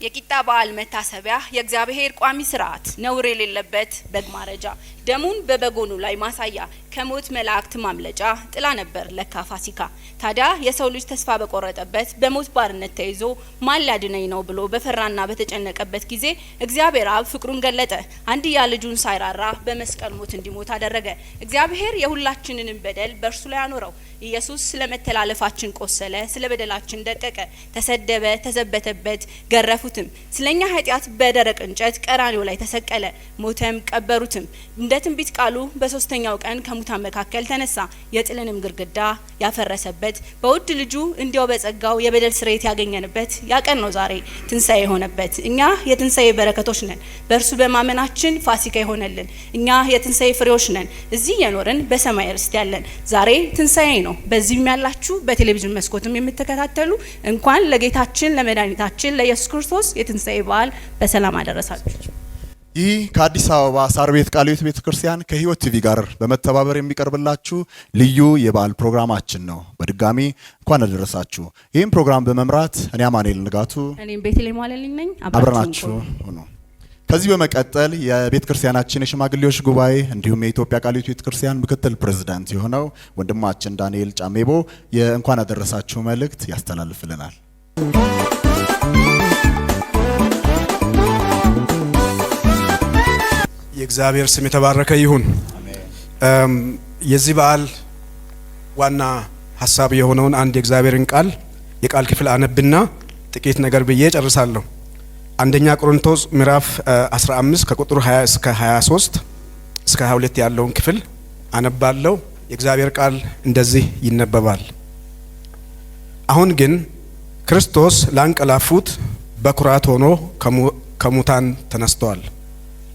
የቂጣ በዓል መታሰቢያ የእግዚአብሔር ቋሚ ስርዓት ነውር የሌለበት በግ ማረጃ ደሙን በበጎኑ ላይ ማሳያ ከሞት መላእክት ማምለጫ ጥላ ነበር ለካ ፋሲካ። ታዲያ የሰው ልጅ ተስፋ በቆረጠበት በሞት ባርነት ተይዞ ማን ሊያድነኝ ነው ብሎ በፈራና በተጨነቀበት ጊዜ እግዚአብሔር አብ ፍቅሩን ገለጠ። አንድያ ልጁን ሳይራራ በመስቀል ሞት እንዲሞት አደረገ። እግዚአብሔር የሁላችንንም በደል በእርሱ ላይ አኖረው። ኢየሱስ ስለመተላለፋችን ቆሰለ፣ ስለ በደላችን ደቀቀ፣ ተሰደበ፣ ተዘበተበት፣ ገረፉትም። ስለኛ ኃጢአት በደረቅ እንጨት ቀራንዮ ላይ ተሰቀለ፣ ሞተም፣ ቀበሩትም። እንደ ትንቢት ቃሉ በሶስተኛው ቀን ከሙታን መካከል ተነሳ፣ የጥልንም ግርግዳ ያፈረሰበት በውድ ልጁ እንዲያው በጸጋው የበደል ስርየት ያገኘንበት ያቀን ነው ዛሬ ትንሳኤ የሆነበት። እኛ የትንሳኤ በረከቶች ነን፣ በእርሱ በማመናችን ፋሲካ የሆነልን። እኛ የትንሳኤ ፍሬዎች ነን፣ እዚህ የኖርን በሰማይ ርስት ያለን። ዛሬ ትንሳኤ ነው። በዚህም ያላችሁ በቴሌቪዥን መስኮትም የምትከታተሉ እንኳን ለጌታችን ለመድኃኒታችን ለኢየሱስ ክርስቶስ የትንሳኤ በዓል በሰላም አደረሳችሁ። ይህ ከአዲስ አበባ ሳር ቤት ቃለ ሕይወት ቤተክርስቲያን ከሕይወት ቲቪ ጋር በመተባበር የሚቀርብላችሁ ልዩ የበዓል ፕሮግራማችን ነው። በድጋሚ እንኳን አደረሳችሁ። ይህን ፕሮግራም በመምራት እኔ አማኑኤል ንጋቱ፣ እኔም ቤተልሔም ዋለልኝ ነኝ። አብረናችሁ ሆኖ ከዚህ በመቀጠል የቤተ ክርስቲያናችን የሽማግሌዎች ጉባኤ እንዲሁም የኢትዮጵያ ቃለ ሕይወት ቤተክርስቲያን ምክትል ፕሬዝዳንት የሆነው ወንድማችን ዳንኤል ጫሜቦ የእንኳን አደረሳችሁ መልእክት ያስተላልፍልናል። የእግዚአብሔር ስም የተባረከ ይሁን። የዚህ በዓል ዋና ሀሳብ የሆነውን አንድ የእግዚአብሔርን ቃል የቃል ክፍል አነብና ጥቂት ነገር ብዬ ጨርሳለሁ። አንደኛ ቆሮንቶስ ምዕራፍ 15 ከቁጥር 20 እስከ 23 እስከ 22 ያለውን ክፍል አነባለሁ። የእግዚአብሔር ቃል እንደዚህ ይነበባል። አሁን ግን ክርስቶስ ላንቀላፉት በኩራት ሆኖ ከሙታን ተነስቷል።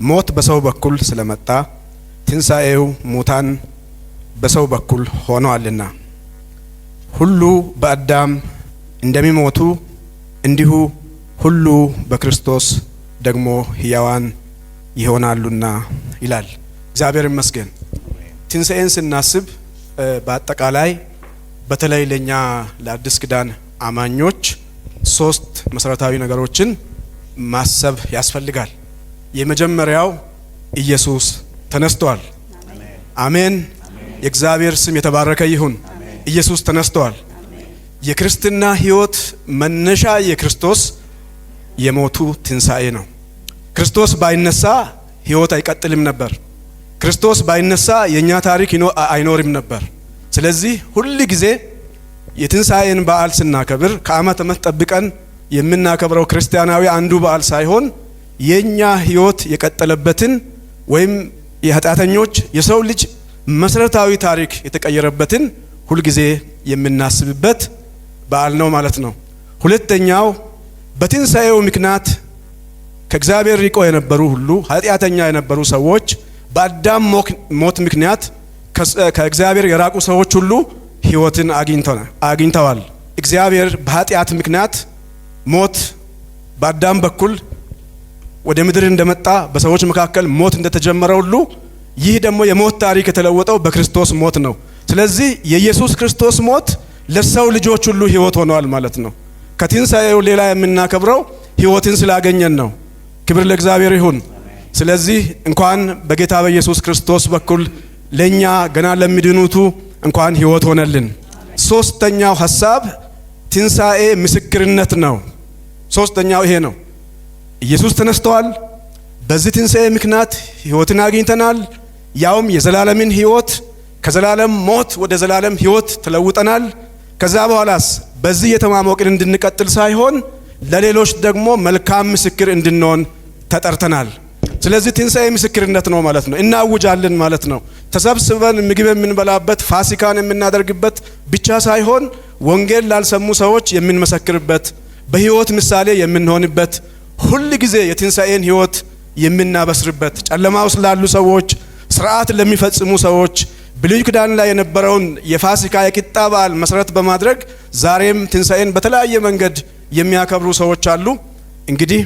ሞት በሰው በኩል ስለመጣ ትንሣኤው ሙታን በሰው በኩል ሆነዋልና ሁሉ በአዳም እንደሚሞቱ እንዲሁ ሁሉ በክርስቶስ ደግሞ ሕያዋን ይሆናሉና ይላል። እግዚአብሔር ይመስገን። ትንሣኤን ስናስብ በአጠቃላይ በተለይ ለኛ ለአዲስ ኪዳን አማኞች ሶስት መሰረታዊ ነገሮችን ማሰብ ያስፈልጋል። የመጀመሪያው ኢየሱስ ተነስቷል። አሜን። የእግዚአብሔር ስም የተባረከ ይሁን። ኢየሱስ ተነስቷል። የክርስትና ሕይወት መነሻ የክርስቶስ የሞቱ ትንሣኤ ነው። ክርስቶስ ባይነሳ ሕይወት አይቀጥልም ነበር። ክርስቶስ ባይነሳ የኛ ታሪክ አይኖርም ነበር። ስለዚህ ሁል ጊዜ የትንሣኤን በዓል ስናከብር ከዓመት ዓመት ጠብቀን የምናከብረው ክርስቲያናዊ አንዱ በዓል ሳይሆን የኛ ሕይወት የቀጠለበትን ወይም የኃጢአተኞች የሰው ልጅ መሰረታዊ ታሪክ የተቀየረበትን ሁል ጊዜ የምናስብበት በዓል ነው ማለት ነው። ሁለተኛው በትንሣኤው ምክንያት ከእግዚአብሔር ርቀው የነበሩ ሁሉ ኃጢአተኛ የነበሩ ሰዎች በአዳም ሞት ምክንያት ከእግዚአብሔር የራቁ ሰዎች ሁሉ ሕይወትን አግኝተዋል። እግዚአብሔር በኃጢአት ምክንያት ሞት በአዳም በኩል ወደ ምድር እንደመጣ በሰዎች መካከል ሞት እንደተጀመረ ሁሉ ይህ ደግሞ የሞት ታሪክ የተለወጠው በክርስቶስ ሞት ነው። ስለዚህ የኢየሱስ ክርስቶስ ሞት ለሰው ልጆች ሁሉ ሕይወት ሆኗል ማለት ነው። ከትንሣኤው ሌላ የምናከብረው ሕይወትን ስላገኘን ነው። ክብር ለእግዚአብሔር ይሁን። ስለዚህ እንኳን በጌታ በኢየሱስ ክርስቶስ በኩል ለኛ ገና ለሚድኑቱ እንኳን ሕይወት ሆነልን። ሶስተኛው ሐሳብ ትንሣኤ ምስክርነት ነው። ሶስተኛው ይሄ ነው። ኢየሱስ ተነስተዋል። በዚህ ትንሣኤ ምክንያት ሕይወትን አግኝተናል። ያውም የዘላለምን ሕይወት ከዘላለም ሞት ወደ ዘላለም ሕይወት ተለውጠናል። ከዛ በኋላስ በዚህ የተማሞቅን እንድንቀጥል ሳይሆን ለሌሎች ደግሞ መልካም ምስክር እንድንሆን ተጠርተናል። ስለዚህ ትንሣኤ ምስክርነት ነው ማለት ነው። እናውጃለን ማለት ነው። ተሰብስበን ምግብ የምንበላበት ፋሲካን የምናደርግበት ብቻ ሳይሆን ወንጌል ላልሰሙ ሰዎች የምንመሰክርበት በሕይወት ምሳሌ የምንሆንበት ሁል ጊዜ የትንሣኤን ሕይወት የምናበስርበት ጨለማ ውስጥ ላሉ ሰዎች፣ ስርዓት ለሚፈጽሙ ሰዎች ብሉይ ኪዳን ላይ የነበረውን የፋሲካ የቂጣ በዓል መሰረት በማድረግ ዛሬም ትንሣኤን በተለያየ መንገድ የሚያከብሩ ሰዎች አሉ። እንግዲህ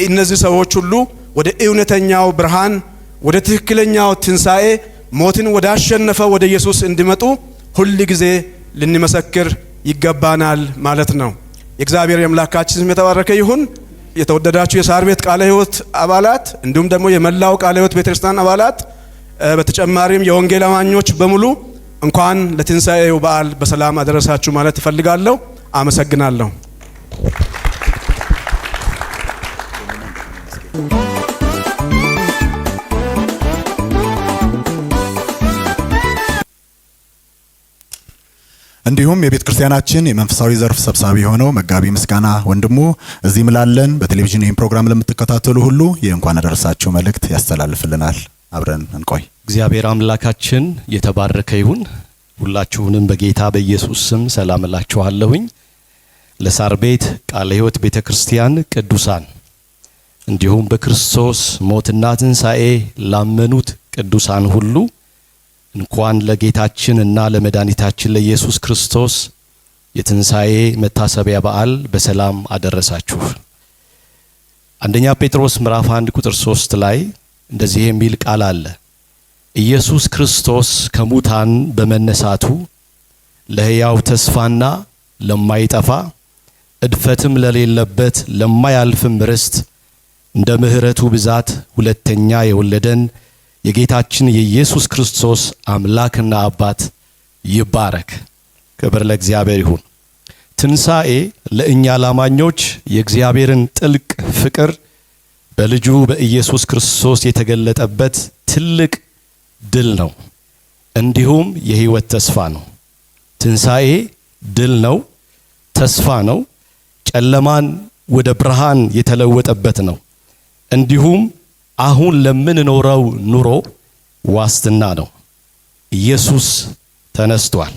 እነዚህ ሰዎች ሁሉ ወደ እውነተኛው ብርሃን፣ ወደ ትክክለኛው ትንሣኤ ሞትን ወደ አሸነፈ ወደ ኢየሱስ እንዲመጡ ሁል ጊዜ ልንመሰክር ይገባናል ማለት ነው። የእግዚአብሔር የአምላካችን ስም የተባረከ ይሁን። የተወደዳችሁ የሳር ቤት ቃለ ሕይወት አባላት እንዲሁም ደግሞ የመላው ቃለ ሕይወት ቤተክርስቲያን አባላት በተጨማሪም የወንጌል አማኞች በሙሉ እንኳን ለትንሣኤው በዓል በሰላም አደረሳችሁ ማለት እፈልጋለሁ። አመሰግናለሁ። እንዲሁም የቤተ ክርስቲያናችን የመንፈሳዊ ዘርፍ ሰብሳቢ የሆነው መጋቢ ምስጋና ወንድሙ እዚህ ምላለን በቴሌቪዥን ይህን ፕሮግራም ለምትከታተሉ ሁሉ የእንኳን አደረሳችሁ መልእክት ያስተላልፍልናል። አብረን እንቆይ። እግዚአብሔር አምላካችን የተባረከ ይሁን። ሁላችሁንም በጌታ በኢየሱስ ስም ሰላም እላችኋለሁኝ። ለሳር ቤት ቃለ ሕይወት ቤተክርስቲያን ቅዱሳን እንዲሁም በክርስቶስ ሞትና ትንሣኤ ላመኑት ቅዱሳን ሁሉ እንኳን ለጌታችንና ለመድኃኒታችን ለኢየሱስ ክርስቶስ የትንሣኤ መታሰቢያ በዓል በሰላም አደረሳችሁ። አንደኛ ጴጥሮስ ምዕራፍ 1 ቁጥር 3 ላይ እንደዚህ የሚል ቃል አለ። ኢየሱስ ክርስቶስ ከሙታን በመነሳቱ ለሕያው ተስፋና ለማይጠፋ እድፈትም ለሌለበት ለማያልፍም ርስት እንደ ምሕረቱ ብዛት ሁለተኛ የወለደን የጌታችን የኢየሱስ ክርስቶስ አምላክና አባት ይባረክ። ክብር ለእግዚአብሔር ይሁን። ትንሣኤ ለእኛ ላማኞች የእግዚአብሔርን ጥልቅ ፍቅር በልጁ በኢየሱስ ክርስቶስ የተገለጠበት ትልቅ ድል ነው። እንዲሁም የሕይወት ተስፋ ነው። ትንሣኤ ድል ነው፣ ተስፋ ነው፣ ጨለማን ወደ ብርሃን የተለወጠበት ነው። እንዲሁም አሁን ለምንኖረው ኑሮ ዋስትና ነው። ኢየሱስ ተነስቷል።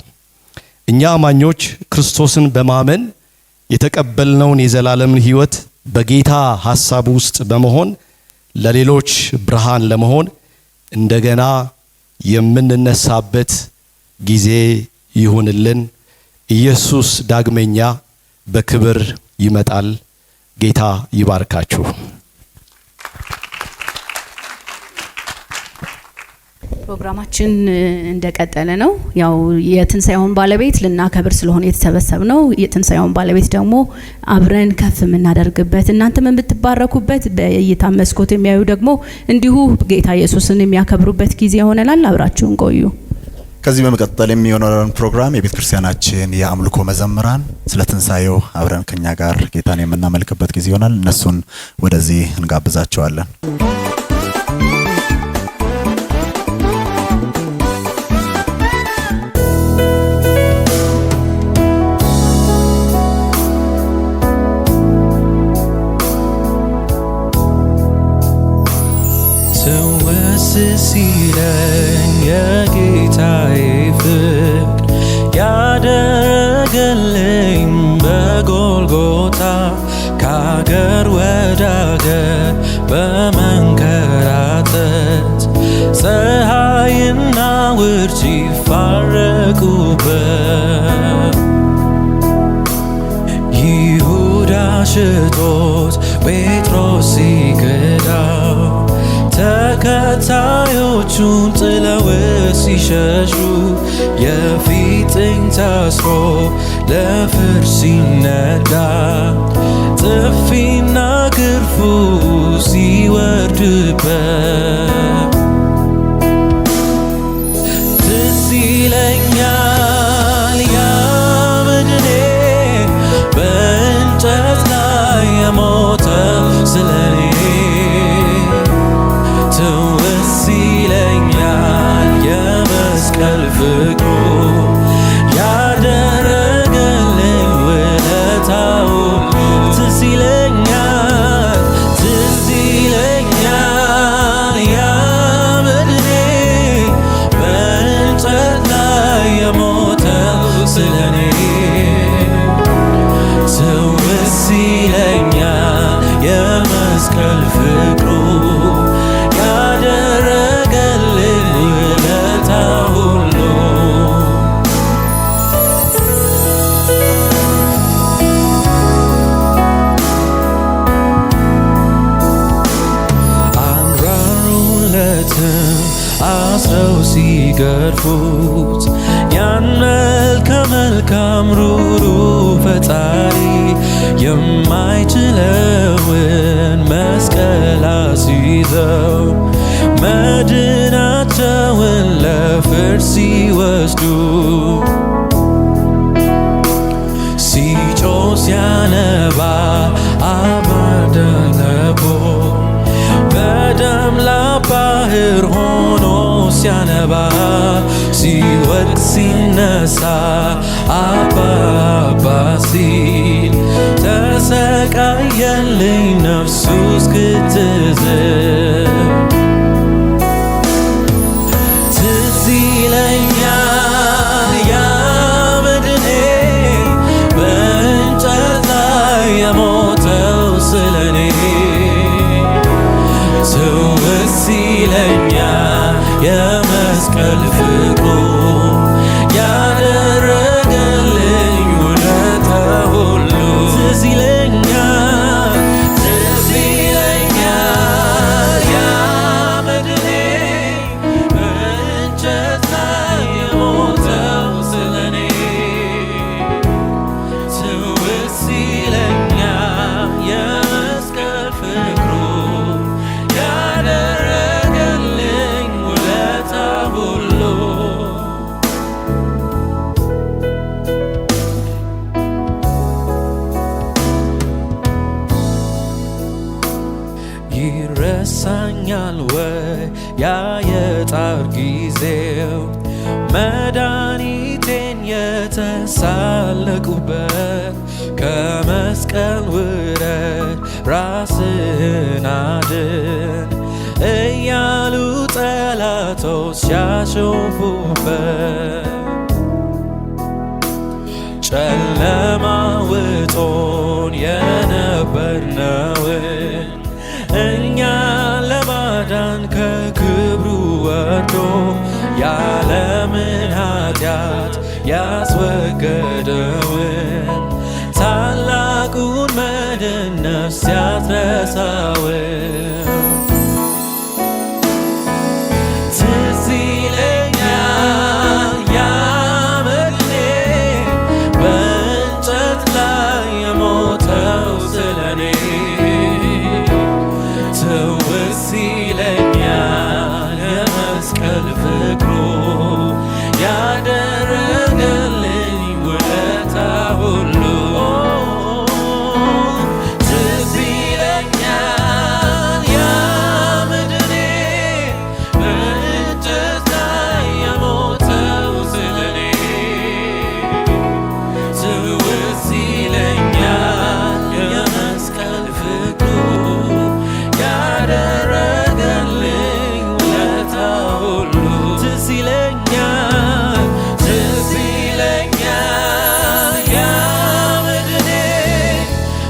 እኛ አማኞች ክርስቶስን በማመን የተቀበልነውን የዘላለምን ሕይወት በጌታ ሐሳብ ውስጥ በመሆን ለሌሎች ብርሃን ለመሆን እንደገና የምንነሳበት ጊዜ ይሁንልን። ኢየሱስ ዳግመኛ በክብር ይመጣል። ጌታ ይባርካችሁ። ፕሮግራማችን እንደቀጠለ ነው። ያው የትንሣኤውን ባለቤት ልናከብር ስለሆነ የተሰበሰብነው የትንሣኤውን ባለቤት ደግሞ አብረን ከፍ የምናደርግበት እናንተም የምትባረኩበት በእይታ መስኮት የሚያዩ ደግሞ እንዲሁ ጌታ ኢየሱስን የሚያከብሩበት ጊዜ ይሆነናል። አብራችሁን ቆዩ። ከዚህ በመቀጠል የሚሆነውን ፕሮግራም የቤተ ክርስቲያናችን የአምልኮ መዘምራን ስለ ትንሣኤው አብረን ከኛ ጋር ጌታን የምናመልክበት ጊዜ ይሆናል። እነሱን ወደዚህ እንጋብዛቸዋለን። ሲለኝ የጌታዬ ፍቅር ያደረገልኝ በጎልጎታ ከአገር ወደ አገር በመንከራተት ፀሐይና ውርጭ ይፋረቁበት ይሁዳ ሽቶት ጴጥሮስ ሲክዳው ተከታዮቹን ጥለው ሲሸሹ የፊጥኝ ታስሮ ለፍርድ ሲነዳ ጥፊና ግርፉ ሲወርድበት ትዝ ይለኛል ያ በድኔ በእንጨት ላይ የሞተው ስለኔ የመስቀል ፍቅሩ ያደረገልኝ ውለታው ትዝ ይለኛል ያ በድኔ በእንጨት ላይ የሞተው ስለኔ ትዝ ይለኛል የመስቀል ፍቅሩ አስረው ሲገርፉት ያን መልከ መልካም ሩሩ ፈጣሪ የማይችለውን መስቀል አስይዘው መድናቸውን ለፍርድ ሲወስዱ ሲጮህ ሲያነባ አባደነቦ በደም ለባህር ሆኖ ሲያነባ ሲወድቅ ሲነሳ አባባ ሲል ተሰቃየልኝ ነፍሱ እስክትዝል ትዝ ይለኛል ያ በድኔ በእንጨት ላይ የሞተው ስለኔ ትውስ ይለኛል የመስቀል ፍቅሩ ያደረገልኝ ውለታ ሁሉ ትዝ ይለኛል ያ መድኔ በእንጨት ላይ የሞተው ስለኔ ትውስ ይለኛል የመስቀል ፍቅሩ ያደረገልኝ ውለታ ሁሉ ይረሳኛል ወይ ያ የጣር ጊዜው መድኃኒቴን የተሳለቁበት ከመስቀል ውረድ ራስን አድን እያሉ ጠላቶች ሲያሾፉበት ጨለማ ውጦን የነበርነውን እኛ ለማዳን ከክብሩ ወርዶ ያለምን ኃጢአት ያስወገደውን ታላቁን መድን ነፍስ ያትረሳውን ትዝ ይለኛል ያ መድኔ በእንጨት ላይ የሞተው ስለኔ ትውስ ይለኛል የመስቀል ፍቅሩ ያደረገልኝ ውለታ ሁሉ ትዝ ይለኛል ያ መድኔ በእንጨት ላይ የሞተው ስለኔ ትውስ ይለኛል የመስቀል ፍቅሩ ያደረገልኝ ውለታ ሁሉ ትዝ ይለኛል ያ መድኔ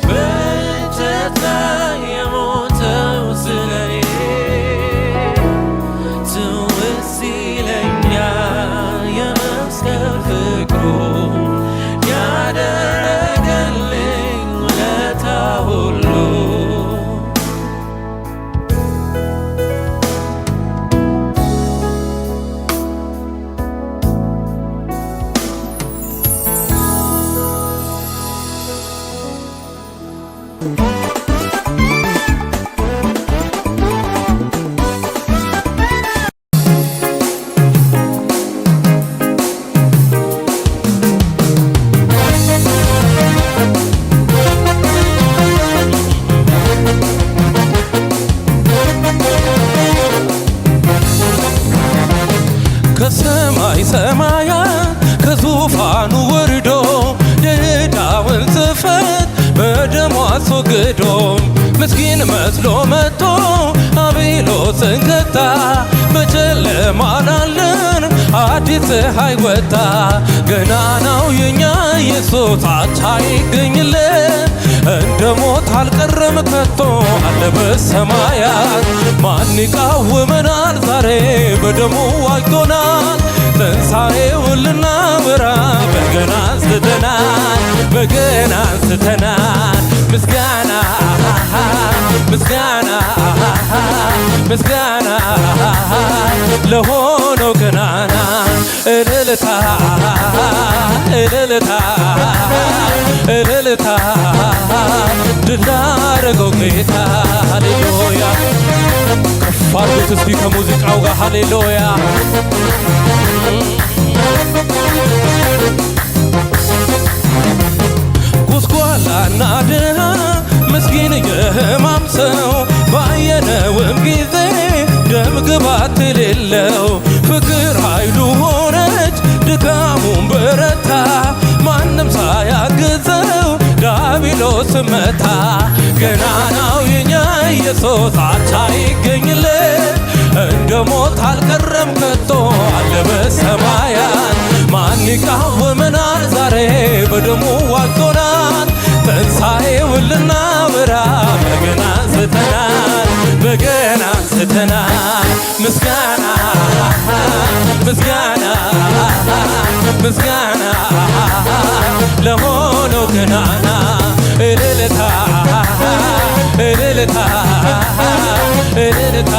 በእንጨት ላይ የሞተው ስለኔ ትውስ ይለኛል የመስቀል ፍቅሩ ያደረገልኝ ውለታ ሁሉ ከሰማይ ሰማያት ከዙፋኑ ወርዶ የዕዳውን ጽሕፈት በደሙ አስወግዶ ምስኪን መስሎ መጥቶ አቤሎስን ገታ በጨለማ ላለን አዲስ ፀሐይ ወጣ ገናናው የኛ ኢየሱስ አቻ ይገኝለት እንደ ሞት አልቀረም ከቶ አለ በሰማያት ማን ይቃወመናል ዛሬ በደሙ ዋጅቶናል ትንሣኤውን ልናወራ በገና አንስተናል ምስጋና ምስጋና ለሆነው ገናና እልልታ ድል ላረገው ጌታ ሃሌሉያ ከፍ አድርጉት እስቲ ከሙዚቃው ጋር ሃሌሉያ ጉስቋላና ድሃ ምስኪን የሕማም ሰው ባየነውም ጊዜ ደም ግባት የሌለው ፍቅር ኃይሉ ሆነች ድካሙን በረታ ማንም ሳያግዘው ዳቢሎስ መታ ገናናው የኛ ኢየሱስ አቻ ይገኝለት እንደ ሞት አልቀረም ከቶ አለ በሰማያት ማን ይቃወመናል ዛሬ በደሙ ዋጅቶናል ትንሣኤውን ልናበራ በገና አንስተናል በገና አንስተናል ምስጋና ምስጋና ምስጋና ለሆነው ገናና እልልታ እልልታ እልልታ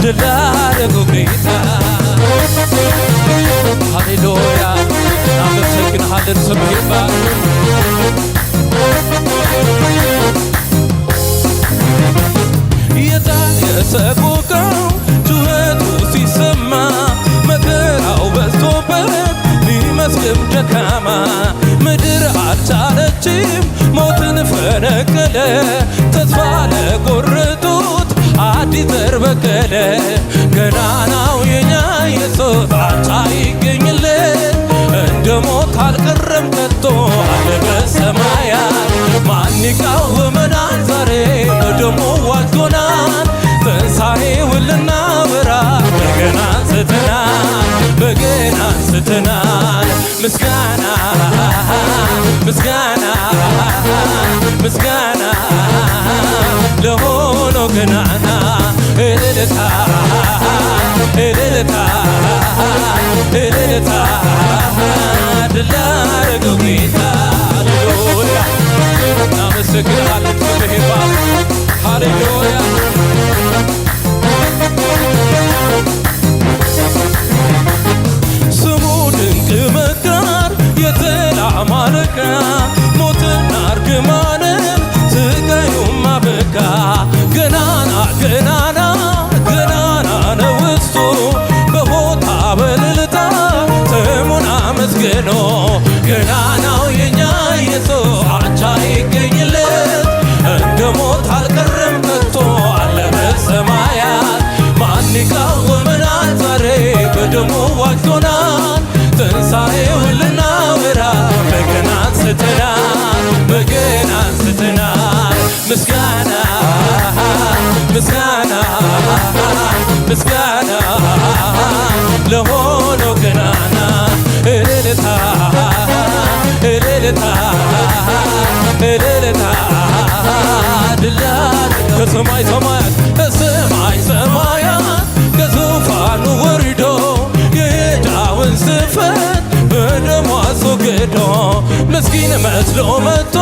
ድል ላረገው ጌታ ሃሌሉያ እናመሰግንሃለን ስምህ ይባረክ የዛሬ ሰቆቃው ጩኸቱ ሲሰማ መከራው በዝቶበት ቢመስልም ደካማ ምድር አልቻለችም ሞትን ፈነቀለ ተስፋ ለቆረጡት አዲስ ዘር በቀለ ገናናው የኛ ኢየሱስ አቻ ይገኝለት እንደ ሞት አልቀረም ከቶ አለ በሰማያት ማን ይቃወመናል ዛሬ በደሙ ዋጅቶናል ትንሣኤውን ልናበራ በገና አንስተናል በገና አንስተናል ምስጋና ምስጋና ምስጋና ለሆነው ገናና እልልታ እልልታ እልልታ ድል ላረገው ጌታ ሃሌሉያ እናመሰግንሃለን ስምህ ይባረክ ሃሌሉያ ስሙ ድንቅ መካር የሰላም አለቃ ሞትና እርግማንን ስቃዩም አበቃ ገናና ገናና ገናና ነው እሱ በቦታ በልልታ ስሙን አመስግኖ ገናናው የኛ ኢየሱስ አቻ ይገኝለት እንደ ሞት አልቀረም ከቶ አለ በሰማያት ማን ይቃወመናል ዛሬ በደሙ ዋጅቶናል ትንሣኤውን ልናበራ በገና አንስተናል በገና አንስተናል ምስጋና ምስጋና ምስጋና ለሆነው ገናና እልልታ እልልታ እልልታ ድል ከሰማይ ሰማያት ከሰማይ ሰማያት ከዙፋኑ ወርዶ የዕዳውን ስርፈት በደሙ አስወግዶ ምስኪን መስሎ መጥቶ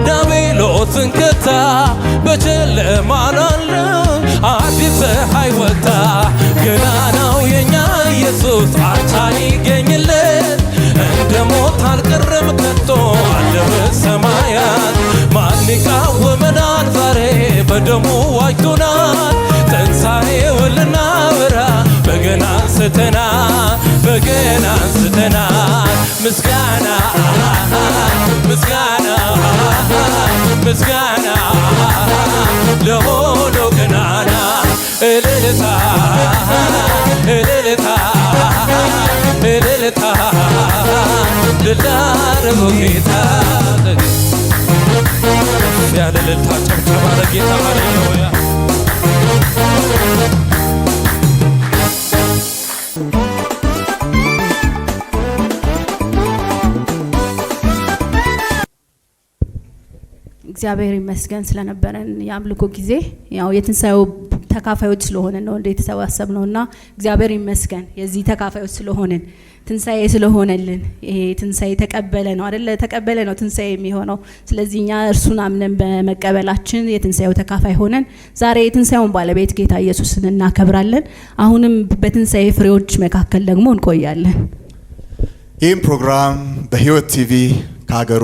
ዲያብሎስን ገታ በጨለማ ላለው አዲስ ፀሐይ ወጣ ገናናው የኛ ኢየሱስ አቻ ይገኝለት እንደ ሞት አልቀረም ከቶ አለ በሰማያት ማን ይቃወመናል ዛሬ በደሙ ዋጅቶናል ትንሣኤውን ልናበራ በገና አንስተናል በገና አንስተናል ምስጋና ምስጋና ምስጋና ለሆነው ገናና እልልታ እልልታ እልልታ ድል ላረገው ጌታ ያለ እልልታ ጨብጨባ ለጌታ ሃሌሉያ እግዚአብሔር ይመስገን ስለነበረን የአምልኮ ጊዜ ያው የትንሳኤው ተካፋዮች ስለሆነን ነው እንደተሰባሰብ ነውና እግዚአብሔር ይመስገን የዚህ ተካፋዮች ስለሆነን ትንሳኤ ስለሆነልን ይሄ ትንሳኤ ተቀበለ ነው አይደለ ተቀበለ ነው ትንሳኤ የሚሆነው ስለዚህኛ እርሱን አምነን በመቀበላችን የትንሳኤው ተካፋይ ሆነን ዛሬ የትንሳኤውን ባለቤት ጌታ ኢየሱስን እናከብራለን አሁንም በትንሳኤ ፍሬዎች መካከል ደግሞ እንቆያለን ይህም ፕሮግራም በሕይወት ቲቪ በሀገር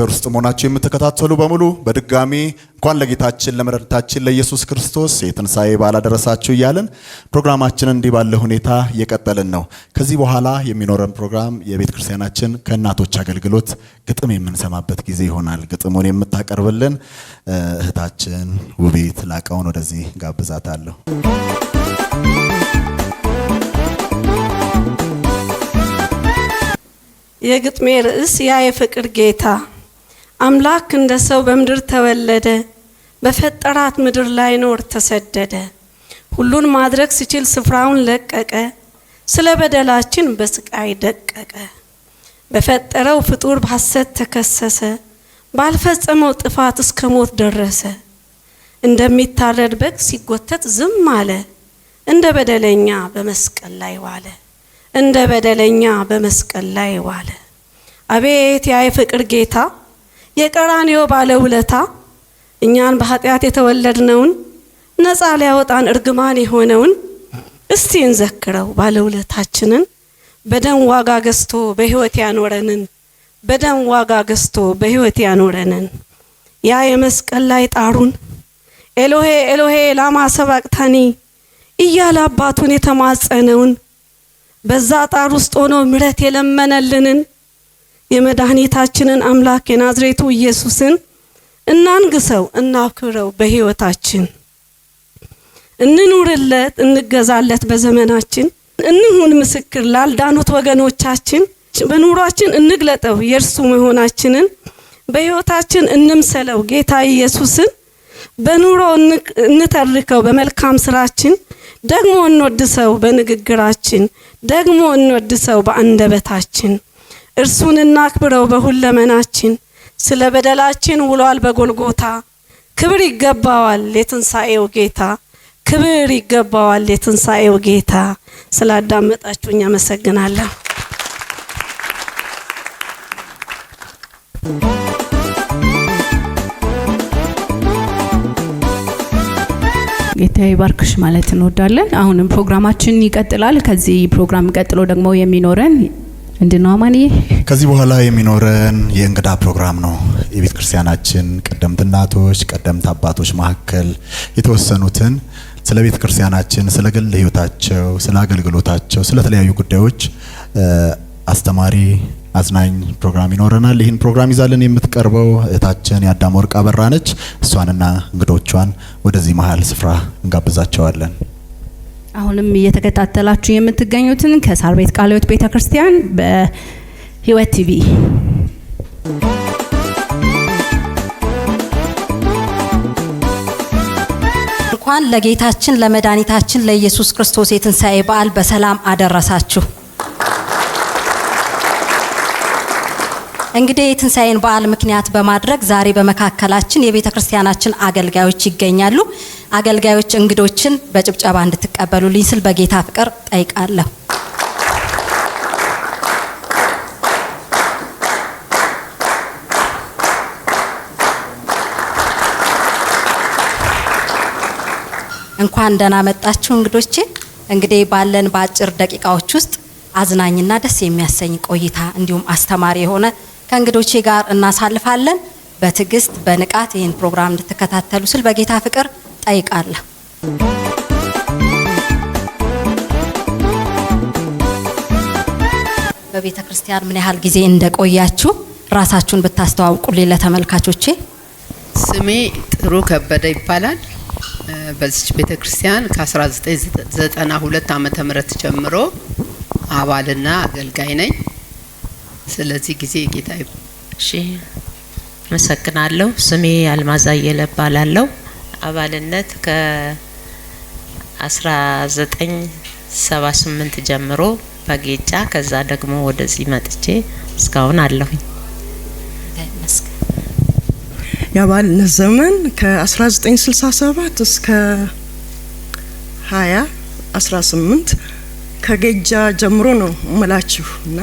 ውስጥ መሆናችሁ የምትከታተሉ በሙሉ በድጋሚ እንኳን ለጌታችን ለመድኃኒታችን ለኢየሱስ ክርስቶስ የትንሣኤ በዓል አደረሳችሁ እያልን ፕሮግራማችንን እንዲህ ባለ ሁኔታ እየቀጠልን ነው። ከዚህ በኋላ የሚኖረን ፕሮግራም የቤተ ክርስቲያናችን ከእናቶች አገልግሎት ግጥም የምንሰማበት ጊዜ ይሆናል። ግጥሙን የምታቀርብልን እህታችን ውቤት ላቀውን ወደዚህ ጋብዛታለሁ። የግጥሜ ርዕስ ያ የፍቅር ጌታ። አምላክ እንደ ሰው በምድር ተወለደ፣ በፈጠራት ምድር ላይ ኖር ተሰደደ። ሁሉን ማድረግ ሲችል ስፍራውን ለቀቀ፣ ስለ በደላችን በስቃይ ደቀቀ። በፈጠረው ፍጡር በሐሰት ተከሰሰ፣ ባልፈጸመው ጥፋት እስከ ሞት ደረሰ። እንደሚታረድ በግ ሲጎተት ዝም አለ፣ እንደ በደለኛ በመስቀል ላይ ዋለ። እንደ በደለኛ በመስቀል ላይ ዋለ። አቤት ያ የፍቅር ጌታ፣ የቀራንዮ ባለውለታ፣ እኛን በኃጢአት የተወለድነውን ነፃ ሊያወጣን እርግማን የሆነውን እስቲ እንዘክረው ባለውለታችንን። በደም ዋጋ ገዝቶ በሕይወት ያኖረንን፣ በደም ዋጋ ገዝቶ በሕይወት ያኖረንን። ያ የመስቀል ላይ ጣሩን ኤሎሄ ኤሎሄ ላማ ሰባቅታኒ እያለ አባቱን የተማጸነውን፣ በዛ ጣር ውስጥ ሆኖ ምሕረት የለመነልንን የመድኃኒታችንን አምላክ የናዝሬቱ ኢየሱስን እናንግሰው፣ እናክብረው በሕይወታችን። እንኑርለት፣ እንገዛለት በዘመናችን። እንሁን ምስክር ላልዳኑት ወገኖቻችን። በኑሯችን እንግለጠው የእርሱ መሆናችንን። በሕይወታችን እንምሰለው ጌታ ኢየሱስን። በኑሮ እንተርከው በመልካም ስራችን። ደግሞ እንወድሰው በንግግራችን፣ ደግሞ እንወድሰው በአንደበታችን። እርሱን እናክብረው በሁለመናችን። ስለ በደላችን ውሏል በጎልጎታ። ክብር ይገባዋል የትንሣኤው ጌታ፣ ክብር ይገባዋል የትንሣኤው ጌታ። ስላዳመጣችሁኝ አመሰግናለሁ። ጌታ ይባርክሽ ማለት እንወዳለን። አሁንም ፕሮግራማችን ይቀጥላል። ከዚህ ፕሮግራም ቀጥሎ ደግሞ የሚኖረን ምንድነው አማንዬ? ከዚህ በኋላ የሚኖረን የእንግዳ ፕሮግራም ነው። የቤተ ክርስቲያናችን ቀደምት እናቶች፣ ቀደምት አባቶች መካከል የተወሰኑትን ስለ ቤተ ክርስቲያናችን፣ ስለ ግል ሕይወታቸው፣ ስለ አገልግሎታቸው፣ ስለ ተለያዩ ጉዳዮች አስተማሪ አዝናኝ ፕሮግራም ይኖረናል። ይህን ፕሮግራም ይዛልን የምትቀርበው እህታችን የአዳም ወርቅ አበራ ነች። እሷንና እንግዶቿን ወደዚህ መሀል ስፍራ እንጋብዛቸዋለን። አሁንም እየተከታተላችሁ የምትገኙትን ከሳር ቤት ቃለ ሕይወት ቤተክርስቲያን በሕይወት ቲቪ እንኳን ለጌታችን ለመድኃኒታችን ለኢየሱስ ክርስቶስ የትንሣኤ በዓል በሰላም አደረሳችሁ። እንግዲህ የትንሣኤን በዓል ምክንያት በማድረግ ዛሬ በመካከላችን የቤተ ክርስቲያናችን አገልጋዮች ይገኛሉ። አገልጋዮች እንግዶችን በጭብጨባ እንድትቀበሉልኝ ስል በጌታ ፍቅር ጠይቃለሁ። እንኳን ደህና መጣችሁ እንግዶቼ። እንግዲህ ባለን በአጭር ደቂቃዎች ውስጥ አዝናኝና ደስ የሚያሰኝ ቆይታ እንዲሁም አስተማሪ የሆነ ከእንግዶቼ ጋር እናሳልፋለን። በትዕግስት በንቃት ይህን ፕሮግራም እንድትከታተሉ ስል በጌታ ፍቅር ጠይቃለሁ። በቤተ ክርስቲያን ምን ያህል ጊዜ እንደቆያችሁ ራሳችሁን ብታስተዋውቁልኝ ለተመልካቾቼ። ስሜ ጥሩ ከበደ ይባላል። በዚህ ቤተ ክርስቲያን ከ1992 ዓመተ ምህረት ጀምሮ አባልና አገልጋይ ነኝ። ስለዚህ ጊዜ ጌታ እሺ፣ መሰግናለሁ። ስሜ አልማዝ አየለ እባላለሁ። አባልነት ከ1978 ጀምሮ በጌጫ ከዛ ደግሞ ወደዚህ መጥቼ እስካሁን አለሁኝ። የአባልነት ዘመን ከ1967 እስከ 2018 ከጌጃ ጀምሮ ነው እምላችሁ እና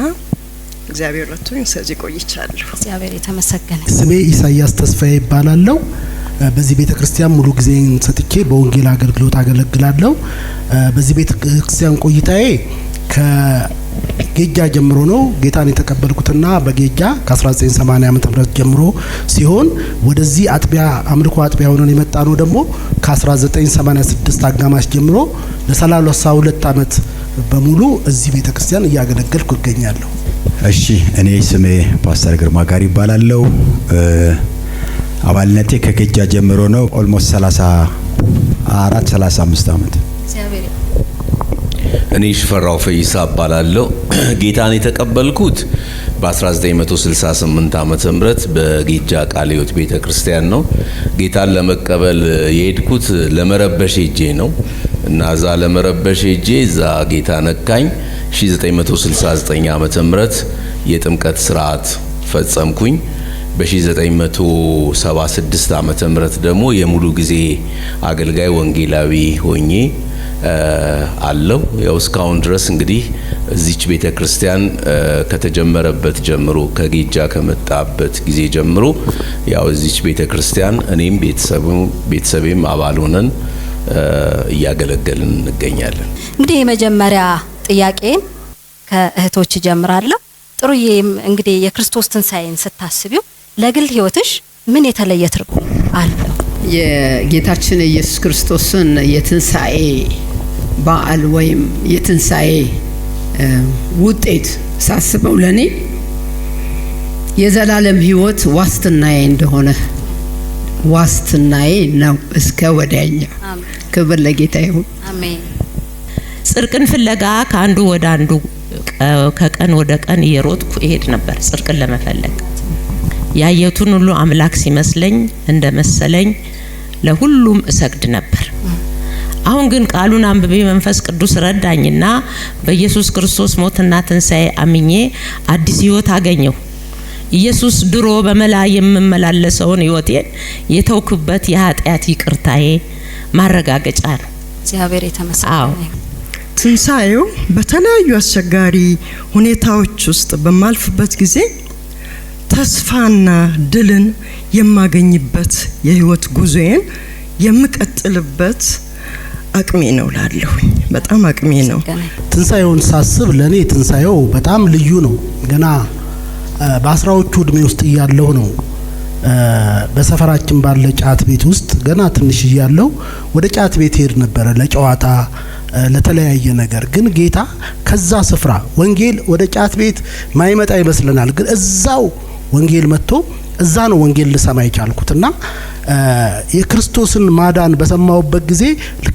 እግዚአብሔር ረድቶኝ ስለዚህ ቆይቻለሁ። እግዚአብሔር የተመሰገነ። ስሜ ኢሳያስ ተስፋዬ ይባላለሁ። በዚህ ቤተ ክርስቲያን ሙሉ ጊዜን ሰጥቼ በወንጌል አገልግሎት አገለግላለሁ። በዚህ ቤተ ክርስቲያን ቆይታዬ ጌጃ ጀምሮ ነው ጌታን የተቀበልኩትና በጌጃ ከ1980 ዓመተ ምህረት ጀምሮ ሲሆን ወደዚህ አጥቢያ አምልኮ አጥቢያ ሆነን የመጣ ነው ደግሞ ከ1986 አጋማሽ ጀምሮ ለ32 ዓመት በሙሉ እዚህ ቤተክርስቲያን እያገለገልኩ እገኛለሁ። እሺ እኔ ስሜ ፓስተር ግርማ ጋር ይባላልው። አባልነቴ ከጌጃ ጀምሮ ነው። ኦልሞስት 35 ዓመት። እኔ ሽፈራው ፈይሳ እባላለሁ። ጌታን የተቀበልኩት በ1968 ዓመተ ምህረት በጌጃ ቃለ ሕይወት ቤተክርስቲያን ነው። ጌታን ለመቀበል የሄድኩት ለመረበሽ ሄጄ ነው እና እዛ ለመረበሽ ሄጄ እዛ ጌታ ነካኝ። 1969 ዓመተ ምህረት የጥምቀት ስርዓት ፈጸምኩኝ። በ1976 ዓመተ ምህረት ደግሞ የሙሉ ጊዜ አገልጋይ ወንጌላዊ ሆኜ አለው። ያው እስካሁን ድረስ እንግዲህ እዚች ቤተክርስቲያን ከተጀመረበት ጀምሮ ከጌጃ ከመጣበት ጊዜ ጀምሮ ያው እዚች ቤተክርስቲያን እኔም ቤተሰቤም አባል ሆነን እያገለገልን እንገኛለን። እንግዲህ የመጀመሪያ ጥያቄን ከእህቶች ጀምራለሁ። ጥሩዬም እንግዲህ የክርስቶስ ትንሣኤን ስታስቢው ለግል ህይወትሽ ምን የተለየ ትርጉም አለው? የጌታችን ኢየሱስ ክርስቶስን የትንሣኤ በዓል ወይም የትንሣኤ ውጤት ሳስበው ለኔ የዘላለም ህይወት ዋስትናዬ እንደሆነ ዋስትናዬ ነው እስከ ወዲያኛው። ክብር ለጌታ ይሁን። አሜን። ጽድቅን ፍለጋ ከአንዱ ወደ አንዱ ከቀን ወደ ቀን እየሮጥኩ እሄድ ነበር ጽድቅን ለመፈለግ። ያየሁትን ሁሉ አምላክ ሲመስለኝ እንደመሰለኝ ለሁሉም እሰግድ ነበር። አሁን ግን ቃሉን አንብቤ መንፈስ ቅዱስ ረዳኝና በኢየሱስ ክርስቶስ ሞትና ትንሣኤ አምኜ አዲስ ህይወት አገኘሁ። ኢየሱስ ድሮ በመላ የምመላለሰውን ህይወቴን የተውኩበት የኃጢአት ይቅርታዬ ማረጋገጫ ነው። እግዚአብሔር የተመሰገነ። ትንሣኤው በተለያዩ አስቸጋሪ ሁኔታዎች ውስጥ በማልፍበት ጊዜ ተስፋና ድልን የማገኝበት የህይወት ጉዞዬን የምቀጥልበት አቅሜ ነው ላለሁኝ። በጣም አቅሜ ነው። ትንሣኤውን ሳስብ ለኔ ትንሣኤው በጣም ልዩ ነው። ገና በአስራዎቹ እድሜ ውስጥ እያለሁ ነው በሰፈራችን ባለ ጫት ቤት ውስጥ ገና ትንሽ እያለሁ ወደ ጫት ቤት ሄድ ነበረ ለጨዋታ ለተለያየ ነገር። ግን ጌታ ከዛ ስፍራ ወንጌል ወደ ጫት ቤት ማይመጣ ይመስለናል፣ ግን እዛው ወንጌል መጥቶ እዛ ነው ወንጌል ልሰማ የቻልኩትና የክርስቶስን ማዳን በሰማውበት ጊዜ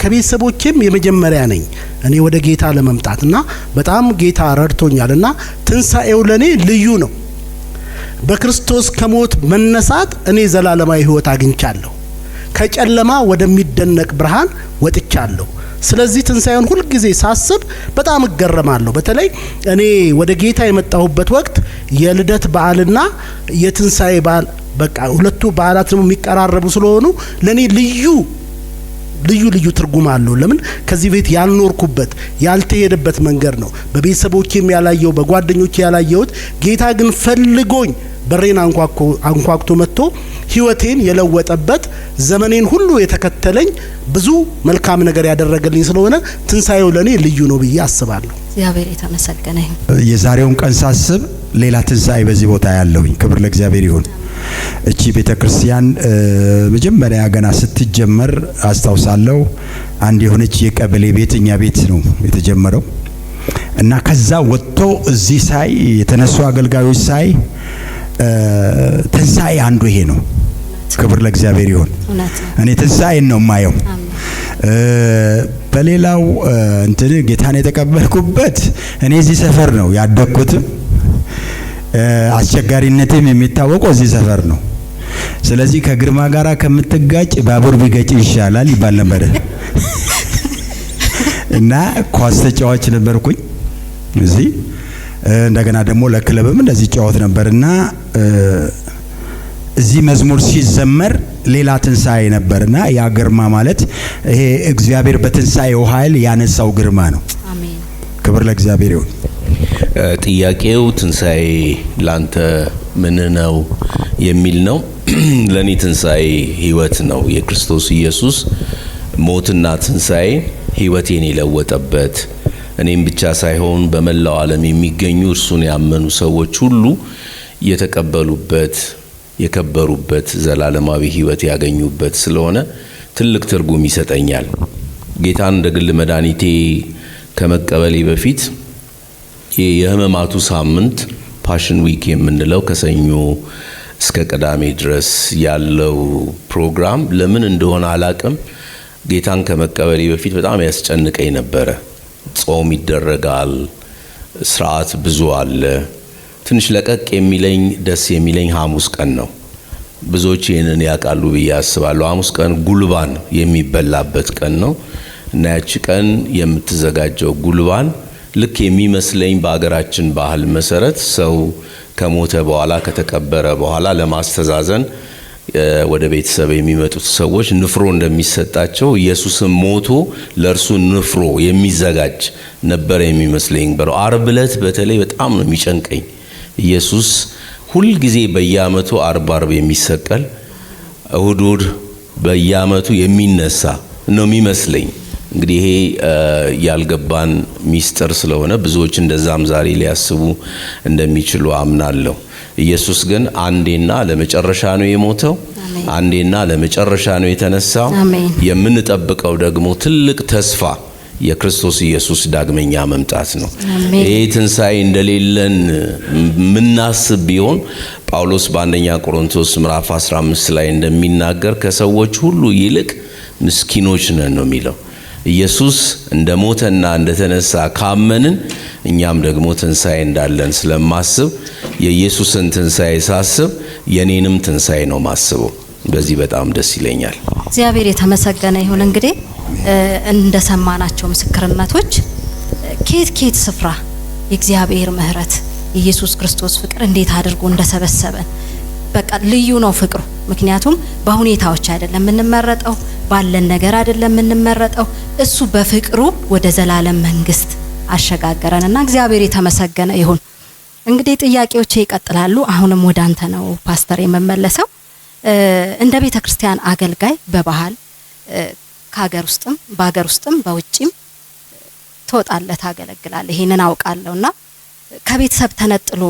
ከቤተሰቦቼም የመጀመሪያ ነኝ እኔ ወደ ጌታ ለመምጣትና በጣም ጌታ ረድቶኛልና ትንሣኤው ለኔ ልዩ ነው። በክርስቶስ ከሞት መነሳት እኔ ዘላለማዊ ህይወት አግኝቻለሁ። ከጨለማ ወደሚደነቅ ብርሃን ወጥቻለሁ። ስለዚህ ትንሣኤውን ሁሉ ጊዜ ሳስብ በጣም እገረማለሁ። በተለይ እኔ ወደ ጌታ የመጣሁበት ወቅት የልደት በዓልና የትንሣኤ በዓል በቃ ሁለቱ በዓላት ደግሞ የሚቀራረቡ ስለሆኑ ለኔ ልዩ ትርጉም አለው። ለምን ከዚህ ቤት ያልኖርኩበት ያልተሄደበት መንገድ ነው። በቤተሰቦቼም ያላየው በጓደኞቼ ያላየሁት ጌታ ግን ፈልጎኝ በሬን አንኳኩቶ መጥቶ ህይወቴን የለወጠበት ዘመኔን ሁሉ የተከተለኝ ብዙ መልካም ነገር ያደረገልኝ ስለሆነ ትንሣኤው ለኔ ልዩ ነው ብዬ አስባለሁ። እግዚአብሔር የተመሰገነ ይሁን። የዛሬውን ቀን ሳስብ ሌላ ትንሣኤ በዚህ ቦታ ያለውኝ ክብር ለእግዚአብሔር ይሁን። እቺ ቤተክርስቲያን መጀመሪያ ገና ስትጀመር አስታውሳለሁ አንድ የሆነች የቀበሌ ቤት እኛ ቤት ነው የተጀመረው እና ከዛ ወጥቶ እዚህ ሳይ የተነሱ አገልጋዮች ሳይ ትንሣኤ አንዱ ይሄ ነው። ክብር ለእግዚአብሔር ይሁን። እኔ ትንሣኤን ነው ማየው። በሌላው እንትን ጌታን የተቀበልኩበት እኔ እዚህ ሰፈር ነው ያደግኩትም አስቸጋሪነትም የሚታወቀው እዚህ ሰፈር ነው። ስለዚህ ከግርማ ጋራ ከምትጋጭ ባቡር ቢገጭ ይሻላል ይባል ነበር እና ኳስ ተጫዋች ነበርኩኝ እዚህ። እንደገና ደግሞ ለክለብም እንደዚህ ጫወት ነበርና እዚህ መዝሙር ሲዘመር ሌላ ትንሣኤ ነበርና ያ ግርማ ማለት ይሄ እግዚአብሔር በትንሣኤው ኃይል ያነሳው ግርማ ነው። አሜን። ክብር ለእግዚአብሔር ይሁን። ጥያቄው ትንሣኤ ላንተ ምን ነው የሚል ነው። ለኔ ትንሣኤ ህይወት ነው። የክርስቶስ ኢየሱስ ሞትና ትንሣኤ ህይወቴን የለወጠበት እኔም ብቻ ሳይሆን በመላው ዓለም የሚገኙ እርሱን ያመኑ ሰዎች ሁሉ የተቀበሉበት የከበሩበት ዘላለማዊ ሕይወት ያገኙበት ስለሆነ ትልቅ ትርጉም ይሰጠኛል። ጌታን እንደ ግል መድኃኒቴ ከመቀበሌ በፊት የሕማማቱ ሳምንት ፓሽን ዊክ የምንለው ከሰኞ እስከ ቅዳሜ ድረስ ያለው ፕሮግራም ለምን እንደሆነ አላቅም ጌታን ከመቀበሌ በፊት በጣም ያስጨንቀኝ ነበረ። ጾም ይደረጋል፣ ስርዓት ብዙ አለ። ትንሽ ለቀቅ የሚለኝ ደስ የሚለኝ ሐሙስ ቀን ነው። ብዙዎች ይህንን ያውቃሉ ብዬ አስባለሁ። ሐሙስ ቀን ጉልባን የሚበላበት ቀን ነው እና ያቺ ቀን የምትዘጋጀው ጉልባን ልክ የሚመስለኝ በአገራችን ባህል መሰረት ሰው ከሞተ በኋላ ከተቀበረ በኋላ ለማስተዛዘን ወደ ቤተሰብ የሚመጡት ሰዎች ንፍሮ እንደሚሰጣቸው ኢየሱስም ሞቶ ለእርሱ ንፍሮ የሚዘጋጅ ነበር የሚመስለኝ። ዓርብ ዕለት በተለይ በጣም ነው የሚጨንቀኝ። ኢየሱስ ሁል ጊዜ በየዓመቱ ዓርብ የሚሰቀል እሁድ በየዓመቱ የሚነሳ ነው የሚመስለኝ። እንግዲህ ይሄ ያልገባን ሚስጥር ስለሆነ ብዙዎች እንደዛም ዛሬ ሊያስቡ እንደሚችሉ አምናለሁ። ኢየሱስ ግን አንዴና ለመጨረሻ ነው የሞተው፣ አንዴና ለመጨረሻ ነው የተነሳው። የምንጠብቀው ደግሞ ትልቅ ተስፋ የክርስቶስ ኢየሱስ ዳግመኛ መምጣት ነው። ይሄ ትንሣኤ እንደሌለን ምናስብ ቢሆን ጳውሎስ በአንደኛ ቆሮንቶስ ምዕራፍ 15 ላይ እንደሚናገር ከሰዎች ሁሉ ይልቅ ምስኪኖች ነን ነው የሚለው። ኢየሱስ እንደሞተና እንደተነሳ ካመንን እኛም ደግሞ ትንሣኤ እንዳለን ስለማስብ የኢየሱስን ትንሣኤ ሳስብ የኔንም ትንሣኤ ነው ማስበው። በዚህ በጣም ደስ ይለኛል። እግዚአብሔር የተመሰገነ ይሁን። እንግዲህ እንደሰማናቸው ምስክርነቶች ከየት ስፍራ የእግዚአብሔር ምሕረት የኢየሱስ ክርስቶስ ፍቅር እንዴት አድርጎ እንደሰበሰበን በቃ ልዩ ነው ፍቅሩ። ምክንያቱም በሁኔታዎች አይደለም የምንመረጠው፣ ባለን ነገር አይደለም የምንመረጠው። እሱ በፍቅሩ ወደ ዘላለም መንግስት አሸጋገረንና እግዚአብሔር የተመሰገነ ይሁን። እንግዲህ ጥያቄዎቼ ይቀጥላሉ። አሁንም ወደ አንተ ነው ፓስተር የምመለሰው። እንደ ቤተ ክርስቲያን አገልጋይ በባህል ከሀገር ውስጥም በሀገር ውስጥም በውጪም ተወጣለህ ታገለግላለህ። ይሄንን አውቃለሁና ከቤተሰብ ተነጥሎ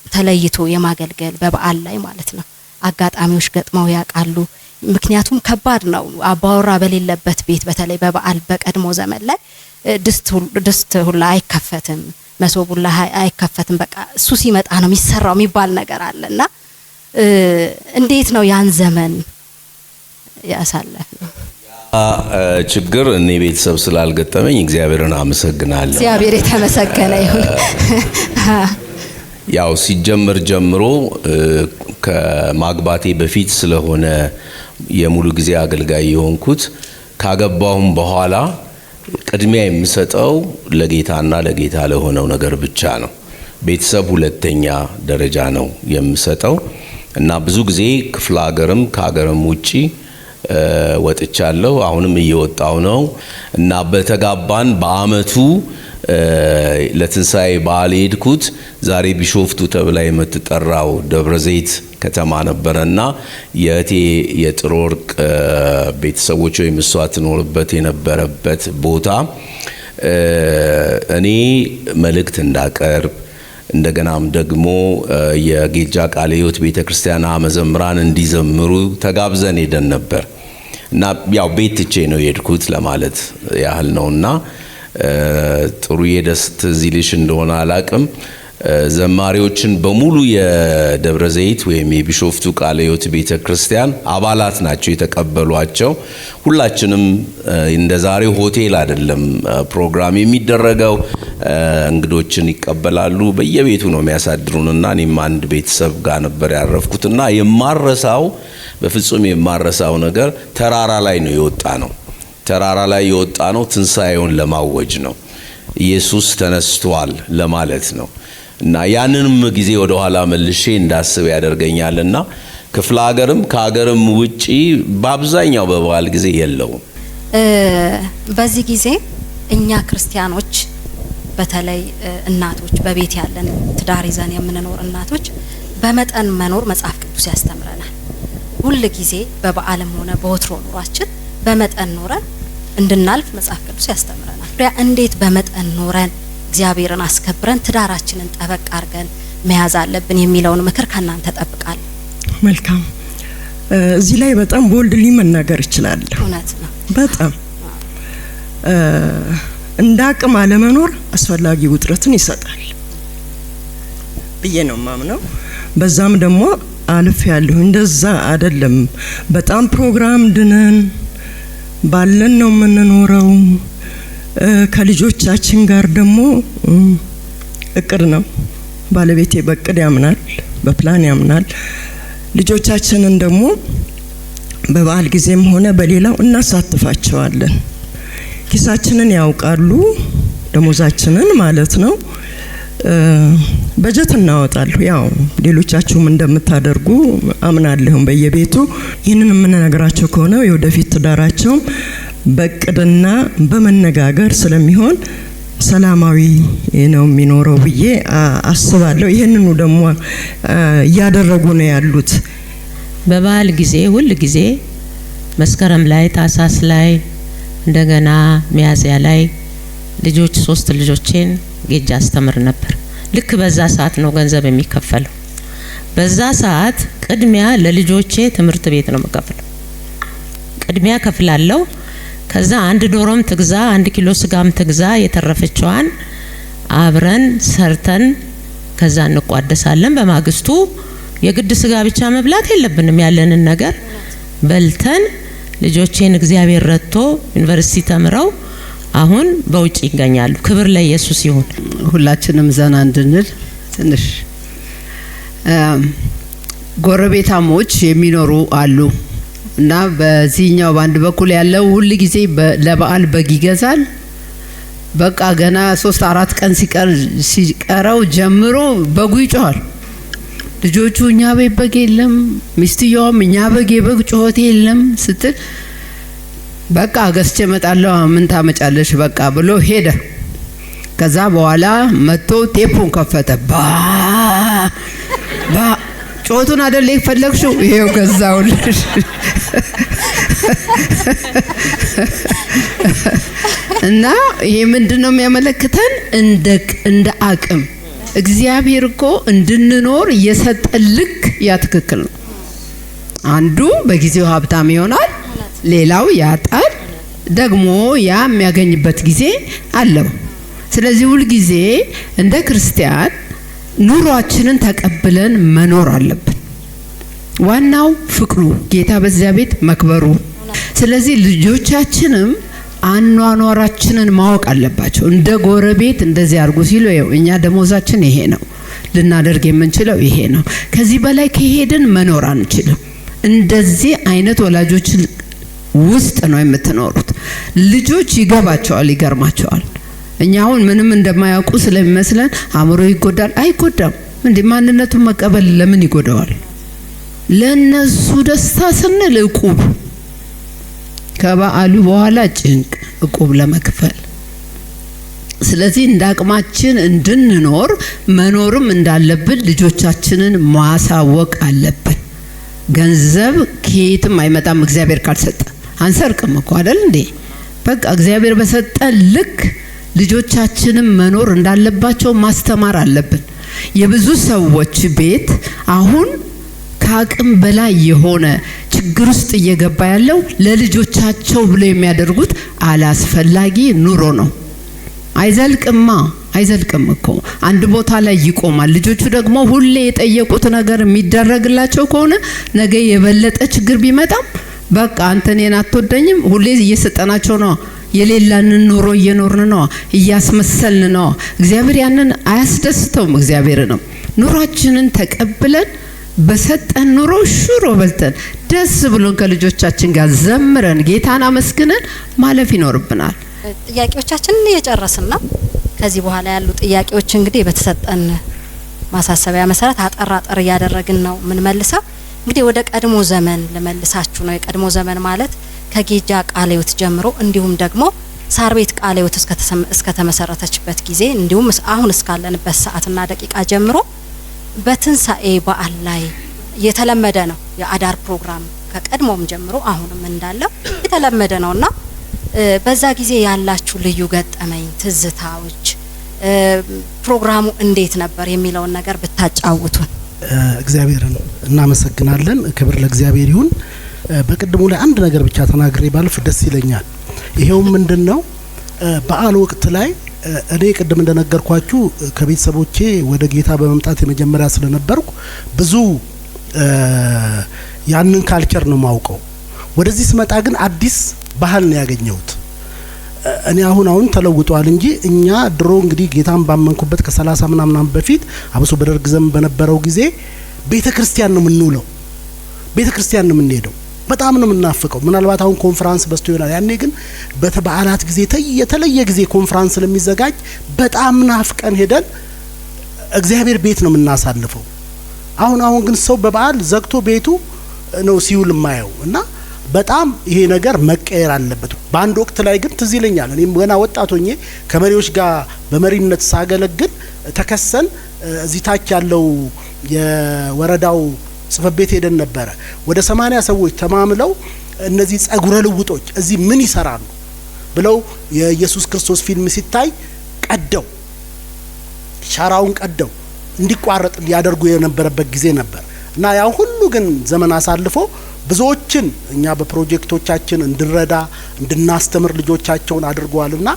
ተለይቶ የማገልገል በበዓል ላይ ማለት ነው አጋጣሚዎች ገጥመው ያውቃሉ? ምክንያቱም ከባድ ነው። አባወራ በሌለበት ቤት በተለይ በበዓል በቀድሞ ዘመን ላይ ድስት ሁላ አይከፈትም፣ መሶብ ሁላ አይከፈትም። በቃ እሱ ሲመጣ ነው የሚሰራው የሚባል ነገር አለና እንዴት ነው ያን ዘመን ያሳለፍነው? ችግር እኔ ቤተሰብ ስላልገጠመኝ እግዚአብሔርን አመሰግናለሁ። እግዚአብሔር የተመሰገነ ይሁን። ያው ሲጀምር ጀምሮ ከማግባቴ በፊት ስለሆነ የሙሉ ጊዜ አገልጋይ የሆንኩት ካገባሁም በኋላ ቅድሚያ የምሰጠው ለጌታና ለጌታ ለሆነው ነገር ብቻ ነው። ቤተሰብ ሁለተኛ ደረጃ ነው የምሰጠው እና ብዙ ጊዜ ክፍለ ሀገርም ከሀገርም ውጪ ወጥቻለሁ። አሁንም እየወጣው ነው እና በተጋባን በአመቱ ለትንሣኤ በዓል ሄድኩት። ዛሬ ቢሾፍቱ ተብላ የምትጠራው ደብረ ዘይት ከተማ ነበረና የእቴ የጥሩ ወርቅ ቤተሰቦች ወይም እሷ ትኖርበት የነበረበት ቦታ እኔ መልእክት እንዳቀርብ እንደገናም ደግሞ የጌጃ ቃለ ሕይወት ቤተክርስቲያን መዘምራን እንዲዘምሩ ተጋብዘን ሄደን ነበር እና ያው ቤት ትቼ ነው የሄድኩት ለማለት ያህል ነውና ጥሩ የደስት ዚልሽ እንደሆነ አላቅም። ዘማሪዎችን በሙሉ የደብረ ዘይት ወይም የቢሾፍቱ ቃለ ሕይወት ቤተክርስቲያን አባላት ናቸው የተቀበሏቸው። ሁላችንም እንደዛሬው ሆቴል አይደለም ፕሮግራም የሚደረገው፣ እንግዶችን ይቀበላሉ። በየቤቱ ነው የሚያሳድሩንና እኔም አንድ ቤተሰብ ጋር ነበር ያረፍኩትና የማረሳው በፍጹም የማረሳው ነገር ተራራ ላይ ነው የወጣ ነው። ተራራ ላይ የወጣ ነው ትንሣኤውን ለማወጅ ነው። ኢየሱስ ተነስቷል ለማለት ነው እና ያንንም ጊዜ ወደ ኋላ መልሼ እንዳስብ ያደርገኛልና ክፍለ ሀገርም ከሀገርም ውጪ በአብዛኛው በበዓል ጊዜ የለውም። በዚህ ጊዜ እኛ ክርስቲያኖች በተለይ እናቶች በቤት ያለን ትዳር ይዘን የምንኖር እናቶች በመጠን መኖር መጽሐፍ ቅዱስ ያስተምረናል። ሁል ጊዜ በበዓልም ሆነ በወትሮ ኑሯችን በመጠን ኖረን እንድናልፍ መጽሐፍ ቅዱስ ያስተምረናል። እንዴት በመጠን ኖረን እግዚአብሔርን አስከብረን ትዳራችንን ጠበቅ አድርገን መያዝ አለብን የሚለውን ምክር ከናንተ ጠብቃለሁ። መልካም። እዚህ ላይ በጣም ቦልድሊ መናገር ይችላል። እውነት ነው። በጣም እንደ አቅም አለመኖር አስፈላጊ ውጥረትን ይሰጣል ብዬ ነው ማምነው። በዛም ደግሞ አልፍ ያለሁ እንደዛ አይደለም። በጣም ፕሮግራም ድነን ባለን ነው የምንኖረው። ከልጆቻችን ጋር ደግሞ እቅድ ነው። ባለቤቴ በእቅድ ያምናል፣ በፕላን ያምናል። ልጆቻችንን ደግሞ በበዓል ጊዜም ሆነ በሌላው እናሳትፋቸዋለን። ኪሳችንን ያውቃሉ፣ ደሞዛችንን ማለት ነው። በጀት እናወጣለሁ። ያው ሌሎቻችሁም እንደምታደርጉ አምናለሁ። በየቤቱ ይህንን የምንነግራቸው ከሆነ የወደፊት ትዳራቸውም በእቅድና በመነጋገር ስለሚሆን ሰላማዊ ነው የሚኖረው ብዬ አስባለሁ። ይህንኑ ደግሞ እያደረጉ ነው ያሉት። በበዓል ጊዜ ሁል ጊዜ መስከረም ላይ፣ ታህሳስ ላይ፣ እንደገና ሚያዝያ ላይ ልጆች 3 ልጆቼን ጌጃ አስተምር ነበር። ልክ በዛ ሰዓት ነው ገንዘብ የሚከፈለው። በዛ ሰዓት ቅድሚያ ለልጆቼ ትምህርት ቤት ነው የምከፍለው። ቅድሚያ ከፍላለሁ። ከዛ 1 ዶሮም ትግዛ 1 ኪሎ ስጋም ትግዛ የተረፈችዋን አብረን ሰርተን ከዛ እንቋደሳለን። በማግስቱ የግድ ስጋ ብቻ መብላት የለብንም። ያለንን ነገር በልተን ልጆቼን እግዚአብሔር ረድቶ ዩኒቨርሲቲ ተምረው አሁን በውጭ ይገኛሉ። ክብር ለኢየሱስ ይሁን። ሁላችንም ዘና እንድንል ትንሽ ጎረቤታሞች የሚኖሩ አሉ እና በዚህኛው ባንድ በኩል ያለው ሁሉ ጊዜ ለበዓል በግ ይገዛል። በቃ ገና 3-4 ቀን ሲቀረው ጀምሮ በጉ ይጮሃል። ልጆቹ እኛ ቤት በግ የለም፣ ሚስትየዋም እኛ በግ የበግ ጩኸት የለም ስትል በቃ ገዝቼ እመጣለሁ ምን ታመጫለሽ በቃ ብሎ ሄደ። ከዛ በኋላ መጥቶ ቴፑን ከፈተ። ጩኸቱን አይደል የፈለግሽው? ይሄው ገዛውልሽ። እና ይሄ ምንድነው የሚያመለክተን? እንደ አቅም እግዚአብሔር እኮ እንድንኖር የሰጠን ልክ ያ ትክክል ነው። አንዱ በጊዜው ሀብታም ይሆናል፣ ሌላው ያጣል፣ ደግሞ ያ የሚያገኝበት ጊዜ አለው። ስለዚህ ሁሉ ጊዜ እንደ ክርስቲያን ኑሯችንን ተቀብለን መኖር አለብን። ዋናው ፍቅሩ ጌታ በዚያ ቤት መክበሩ። ስለዚህ ልጆቻችንም አኗኗራችንን ማወቅ አለባቸው። እንደ ጎረቤት እንደዚህ አድርጉ ሲሉ እኛ ደሞዛችን ይሄ ነው፣ ልናደርግ የምንችለው ይሄ ነው፣ ከዚህ በላይ ከሄድን መኖር አንችልም። እንደዚህ አይነት ወላጆች ውስጥ ነው የምትኖሩት። ልጆች ይገባቸዋል፣ ይገርማቸዋል። እኛ አሁን ምንም እንደማያውቁ ስለሚመስለን አእምሮ ይጎዳል። አይጎዳም እንዴ! ማንነቱን መቀበል ለምን ይጎዳዋል? ለነሱ ደስታ ስንል እቁብ፣ ከበዓሉ በኋላ ጭንቅ እቁብ ለመክፈል። ስለዚህ እንደ አቅማችን እንድንኖር መኖርም እንዳለብን ልጆቻችንን ማሳወቅ አለብን። ገንዘብ ከየትም አይመጣም እግዚአብሔር ካልሰጠ። አንሰርቅም እኮ አይደል እንዴ? በቃ እግዚአብሔር በሰጠን ልክ ልጆቻችንም መኖር እንዳለባቸው ማስተማር አለብን። የብዙ ሰዎች ቤት አሁን ከአቅም በላይ የሆነ ችግር ውስጥ እየገባ ያለው ለልጆቻቸው ብለው የሚያደርጉት አላስፈላጊ ኑሮ ነው። አይዘልቅም እኮ አንድ ቦታ ላይ ይቆማል። ልጆቹ ደግሞ ሁሌ የጠየቁት ነገር የሚደረግላቸው ከሆነ ነገ የበለጠ ችግር ቢመጣም በቃ አንተ እኔን አትወደኝም፣ ሁሌ እየሰጠናቸው ነው። የሌላንን ኑሮ እየኖርን ነው፣ እያስመሰልን ነው። እግዚአብሔር ያንን አያስደስተውም። እግዚአብሔር ነው ኑሯችንን ተቀብለን በሰጠን ኑሮ ሽሮ በልተን ደስ ብሎን ከልጆቻችን ጋር ዘምረን ጌታን አመስግነን ማለፍ ይኖርብናል። ጥያቄዎቻችንን እየጨረስን ነው። ከዚህ በኋላ ያሉ ጥያቄዎች እንግዲህ በተሰጠን ማሳሰቢያ መሰረት አጠር እያደረግን ነው ምን መልሰው። እንግዲህ ወደ ቀድሞ ዘመን ለመልሳችሁ ነው። የቀድሞ ዘመን ማለት ከጌጃ ቃለ ሕይወት ጀምሮ እንዲሁም ደግሞ ሳር ቤት ቃለ ሕይወት እስከተመሰረተችበት ጊዜ እንዲሁም አሁን እስካለንበት ሰዓትና ደቂቃ ጀምሮ በትንሳኤ በዓል ላይ የተለመደ ነው። የአዳር ፕሮግራም ከቀድሞም ጀምሮ አሁንም እንዳለው የተለመደ ነውና በዛ ጊዜ ያላችሁ ልዩ ገጠመኝ ትዝታዎች ፕሮግራሙ እንዴት ነበር የሚለውን ነገር ብታጫውቱን። እግዚአብሔርን እናመሰግናለን። ክብር ለእግዚአብሔር ይሁን። በቅድሙ ላይ አንድ ነገር ብቻ ተናግሬ ባልፍ ደስ ይለኛል። ይሄው ምንድነው በዓል ወቅት ላይ እኔ ቅድም እንደነገርኳችሁ ከቤተሰቦቼ ወደ ጌታ በመምጣት የመጀመሪያ ስለነበርኩ ብዙ ያንን ካልቸር ነው ማውቀው። ወደዚህ ስመጣ ግን አዲስ ባህል ነው ያገኘሁት። እኔ አሁን ተለውጧል እንጂ እኛ ድሮ እንግዲህ ጌታን ባመንኩበት ከ30 ምናምን በፊት አብሶ በደርግ ዘመን በነበረው ጊዜ ቤተክርስቲያን ነው የምንውለው፣ ቤተክርስቲያን ነው የምንሄደው። በጣም ነው የምናፍቀው። ምናልባት አሁን ኮንፈረንስ በስቶ ይሆናል። ያኔ ግን በበዓላት ጊዜ የተለየ ጊዜ ኮንፈረንስ ስለሚዘጋጅ በጣም ናፍቀን ሄደን እግዚአብሔር ቤት ነው የምናሳልፈው። አሁን ግን ሰው በበዓል ዘግቶ ቤቱ ነው ሲውል ማየው እና በጣም ይሄ ነገር መቀየር አለበት። በአንድ ወቅት ላይ ግን ትዝ ይለኛል እኔም ገና ወጣት ሆኜ ከመሪዎች ጋር በመሪነት ሳገለግል ተከሰን እዚህ ታች ያለው የወረዳው ጽፈት ቤት ሄደን ነበረ። ወደ 80 ሰዎች ተማምለው እነዚህ ጸጉረ ልውጦች እዚህ ምን ይሰራሉ ብለው የኢየሱስ ክርስቶስ ፊልም ሲታይ ቀደው ሻራውን ቀደው እንዲቋረጥ ሊያደርጉ የነበረበት ጊዜ ነበር እና ያ ሁሉ ግን ዘመን አሳልፎ ብዙዎችን እኛ በፕሮጀክቶቻችን እንድረዳ እንድናስተምር ልጆቻቸውን አድርጓልና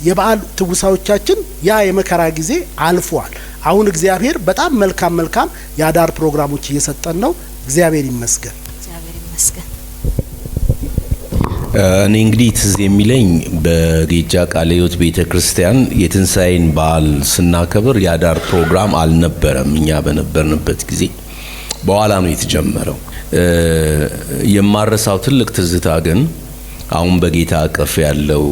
የበዓል ትውሳዎቻችን ያ የመከራ ጊዜ አልፏል። አሁን እግዚአብሔር በጣም መልካም ያዳር ፕሮግራሞች እየሰጠን ነው። እግዚአብሔር ይመስገን። እኔ እንግዲህ ትዝ የሚለኝ በጌጃ ቃለ ሕይወት ቤተክርስቲያን የትንሳኤን በዓል ስናከብር ያዳር ፕሮግራም አልነበረም። እኛ በነበርንበት ጊዜ በኋላ ነው የተጀመረው። የማረሳው ትልቅ ትዝታ ግን አሁን በጌታ አቀፍ ያለው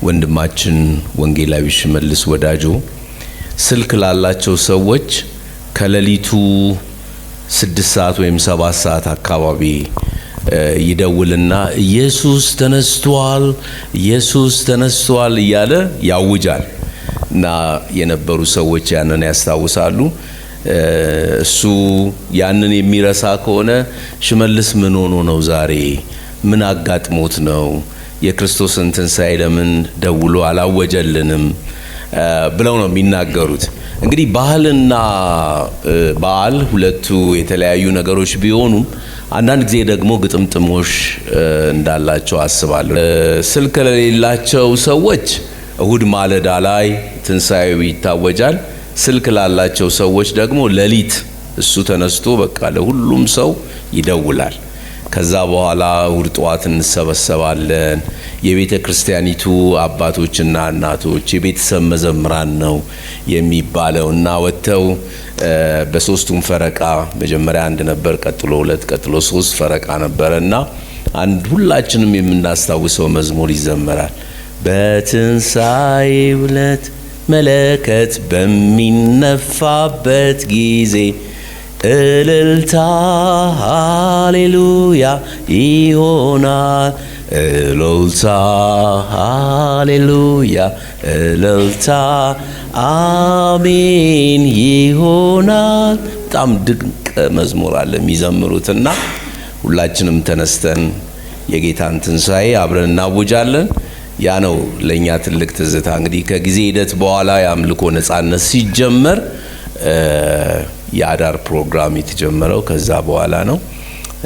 ወንድማችን ወንጌላዊ ሽመልስ ወዳጆ ስልክ ላላቸው ሰዎች ከሌሊቱ 6 ሰዓት ወይም 7 ሰዓት አካባቢ ይደውልና ኢየሱስ ተነስቷል እያለ ያውጃል እና የነበሩ ሰዎች ያንን ያስታውሳሉ። እሱ ያንን የሚረሳ ከሆነ ሽመልስ ምን ሆኖ ነው ዛሬ ምን አጋጥሞት ነው የክርስቶስን ትንሣኤ ለምን ደውሎ አላወጀልንም ብለው ነው የሚናገሩት። እንግዲህ ባህልና በዓል ሁለቱ የተለያዩ ነገሮች ቢሆኑም አንዳንድ ጊዜ ደግሞ ግጥምጥሞሽ እንዳላቸው አስባለሁ። ስልክ ለሌላቸው ሰዎች እሁድ ማለዳ ላይ ትንሣኤው ይታወጃል። ስልክ ላላቸው ሰዎች ደግሞ ሌሊት እሱ ተነስቶ በቃ ለሁሉም ሰው ይደውላል። ከዛ በኋላ እሁድ ጠዋት እንሰበሰባለን። የቤተ ክርስቲያኒቱ አባቶችና እናቶች የቤተሰብ መዘምራን ነው የሚባለው እና ወጥተው በሶስቱም ፈረቃ መጀመሪያ 1 ነበር፣ ቀጥሎ 2፣ ቀጥሎ 3 ፈረቃ ነበርና አንድ ሁላችንም የምናስታውሰው መዝሙር ይዘመራል። በትንሣኤው ዕለት መለከት በሚነፋበት ጊዜ እልልታ ሃሌሉያ ይሆናል። እልልታ ሃሌሉያ እልልታ አሜን ይሆናል። በጣም ድንቅ መዝሙር አለ የሚዘምሩትና ሁላችንም ተነስተን የጌታን ትንሣኤ አብረን እናውጃለን። ያ ነው ለኛ ትልቅ ትዝታ። እንግዲህ ከጊዜ ሂደት በኋላ የአምልኮ ነጻነት ሲጀመር የአዳር ፕሮግራም የተጀመረው ከዛ በኋላ ነው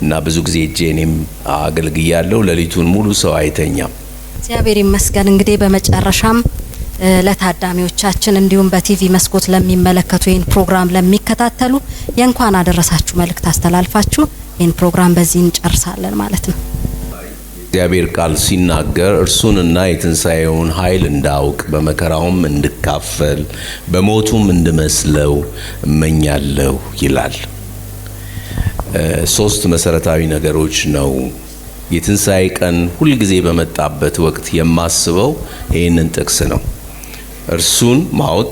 እና ብዙ ጊዜ እጄንም አገልግያለሁ። ሌሊቱን ሙሉ ሰው አይተኛም። እግዚአብሔር ይመስገን። እንግዲህ በመጨረሻም ለታዳሚዎቻችን እንዲሁም በቲቪ መስኮት ለሚመለከቱ ይህን ፕሮግራም ለሚከታተሉ የእንኳን አደረሳችሁ መልእክት አስተላልፋችሁ ይህን ፕሮግራም በዚህ እንጨርሳለን ማለት ነው። እግዚአብሔር ቃል ሲናገር እርሱንና የትንሣኤውን ኃይል እንዳውቅ በመከራውም እንድካፈል በሞቱም እንድመስለው እመኛለሁ ይላል። 3 መሰረታዊ ነገሮች ነው የትንሣኤ ቀን ሁልጊዜ በመጣበት ወቅት የማስበው ይህንን ጥቅስ ነው። እርሱን ማወቅ፣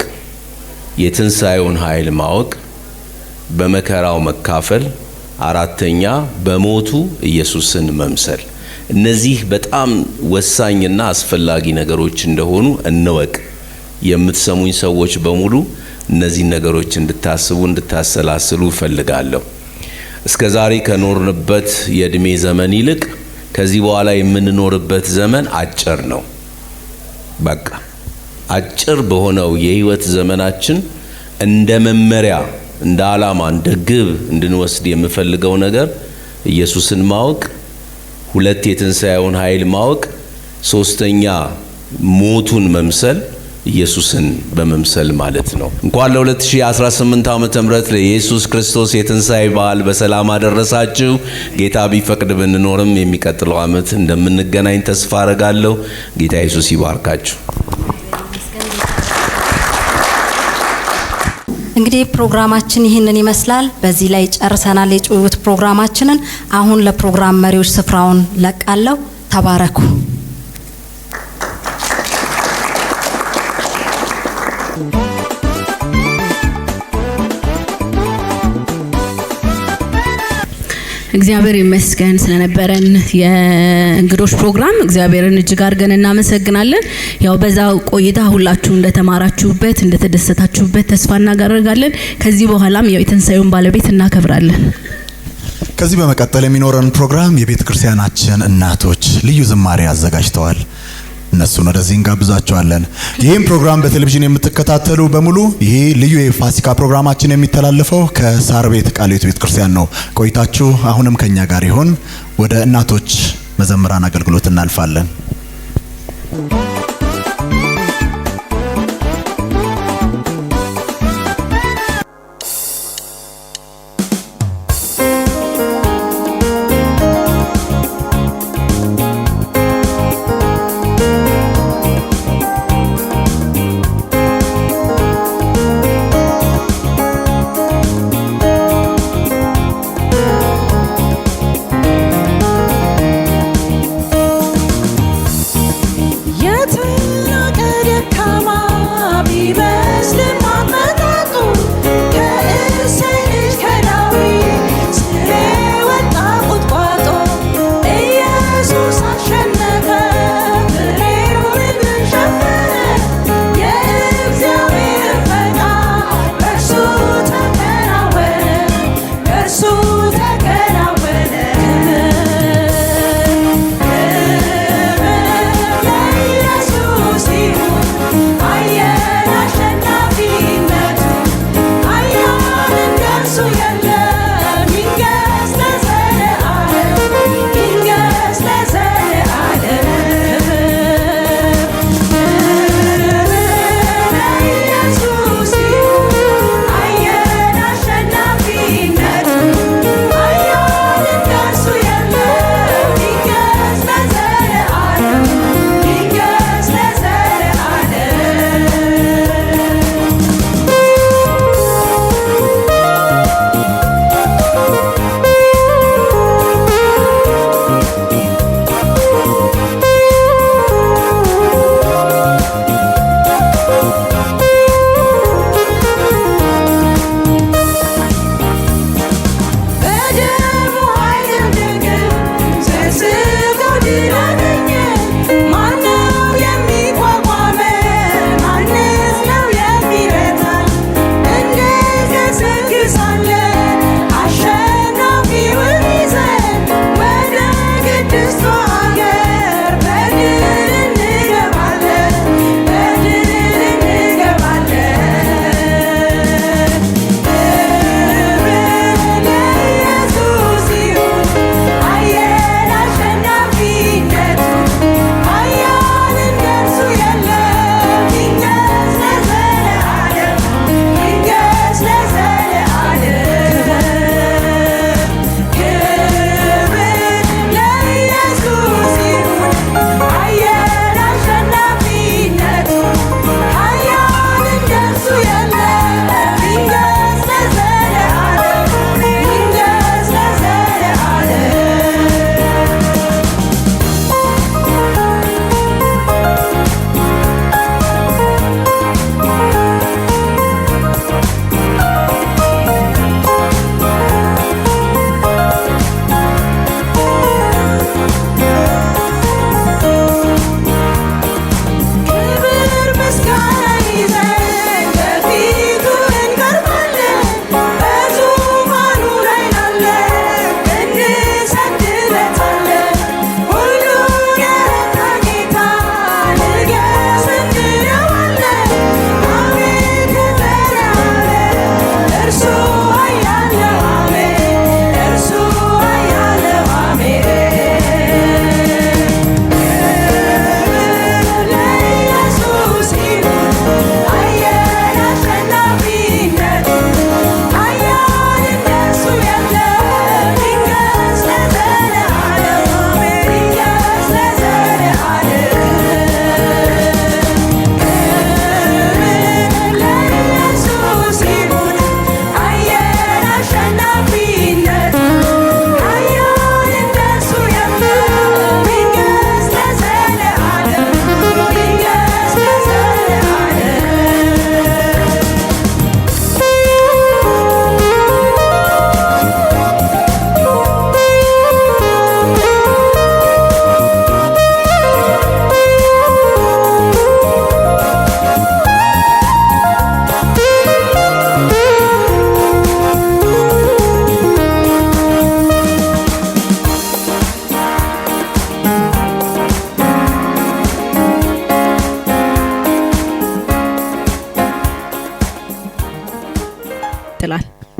የትንሣኤውን ኃይል ማወቅ፣ በመከራው መካፈል፣ አራተኛ በሞቱ ኢየሱስን መምሰል። እነዚህ በጣም ወሳኝና አስፈላጊ ነገሮች እንደሆኑ እንወቅ። የምትሰሙኝ ሰዎች በሙሉ እነዚህ ነገሮች እንድታስቡ እንድታሰላስሉ እፈልጋለሁ። እስከዛሬ ከኖርንበት የእድሜ ዘመን ይልቅ ከዚህ በኋላ የምንኖርበት ዘመን አጭር ነው። በቃ አጭር በሆነው የህይወት ዘመናችን እንደ መመሪያ፣ እንደ ዓላማ፣ እንደ ግብ እንድንወስድ የምፈልገው ነገር ኢየሱስን ማወቅ፣ ሁለት የትንሣኤውን ኃይል ማወቅ፣ ሶስተኛ ሞቱን መምሰል፣ ኢየሱስን በመምሰል ማለት ነው። እንኳን ለ2018 ዓመተ ምህረት ለኢየሱስ ክርስቶስ የትንሣኤ በዓል በሰላም አደረሳችሁ። ጌታ ቢፈቅድ ብንኖርም የሚቀጥለው ዓመት እንደምንገናኝ ተስፋ አረጋለሁ። ጌታ ኢየሱስ ይባርካችሁ። እንግዲህ ፕሮግራማችን ይህንን ይመስላል። በዚህ ላይ ጨርሰናል የጭውውት ፕሮግራማችንን። አሁን ለፕሮግራም መሪዎች ስፍራውን ለቃለሁ። ተባረኩ። እግዚአብሔር ይመስገን ስለነበረን የእንግዶች ፕሮግራም እግዚአብሔርን እጅግ አድርገን እናመሰግናለን። ያው በዛው ቆይታ ሁላችሁ እንደተማራችሁበት እንደተደሰታችሁበት ተስፋ እናደርጋለን። ከዚህ በኋላም ያው የትንሣኤውን ባለቤት እናከብራለን። ከዚህ በመቀጠል የሚኖረን ፕሮግራም የቤተ ክርስቲያናችን እናቶች ልዩ ዝማሬ አዘጋጅተዋል። እነሱን ወደዚህ እንጋብዛቸዋለን። ይህም ፕሮግራም በቴሌቪዥን የምትከታተሉ በሙሉ ይሄ ልዩ የፋሲካ ፕሮግራማችን የሚተላለፈው ከሳር ቤት ቃለ ሕይወት ቤተ ክርስቲያን ነው። ቆይታችሁ አሁንም ከኛ ጋር ይሁን። ወደ እናቶች መዘምራን አገልግሎት እናልፋለን። Yet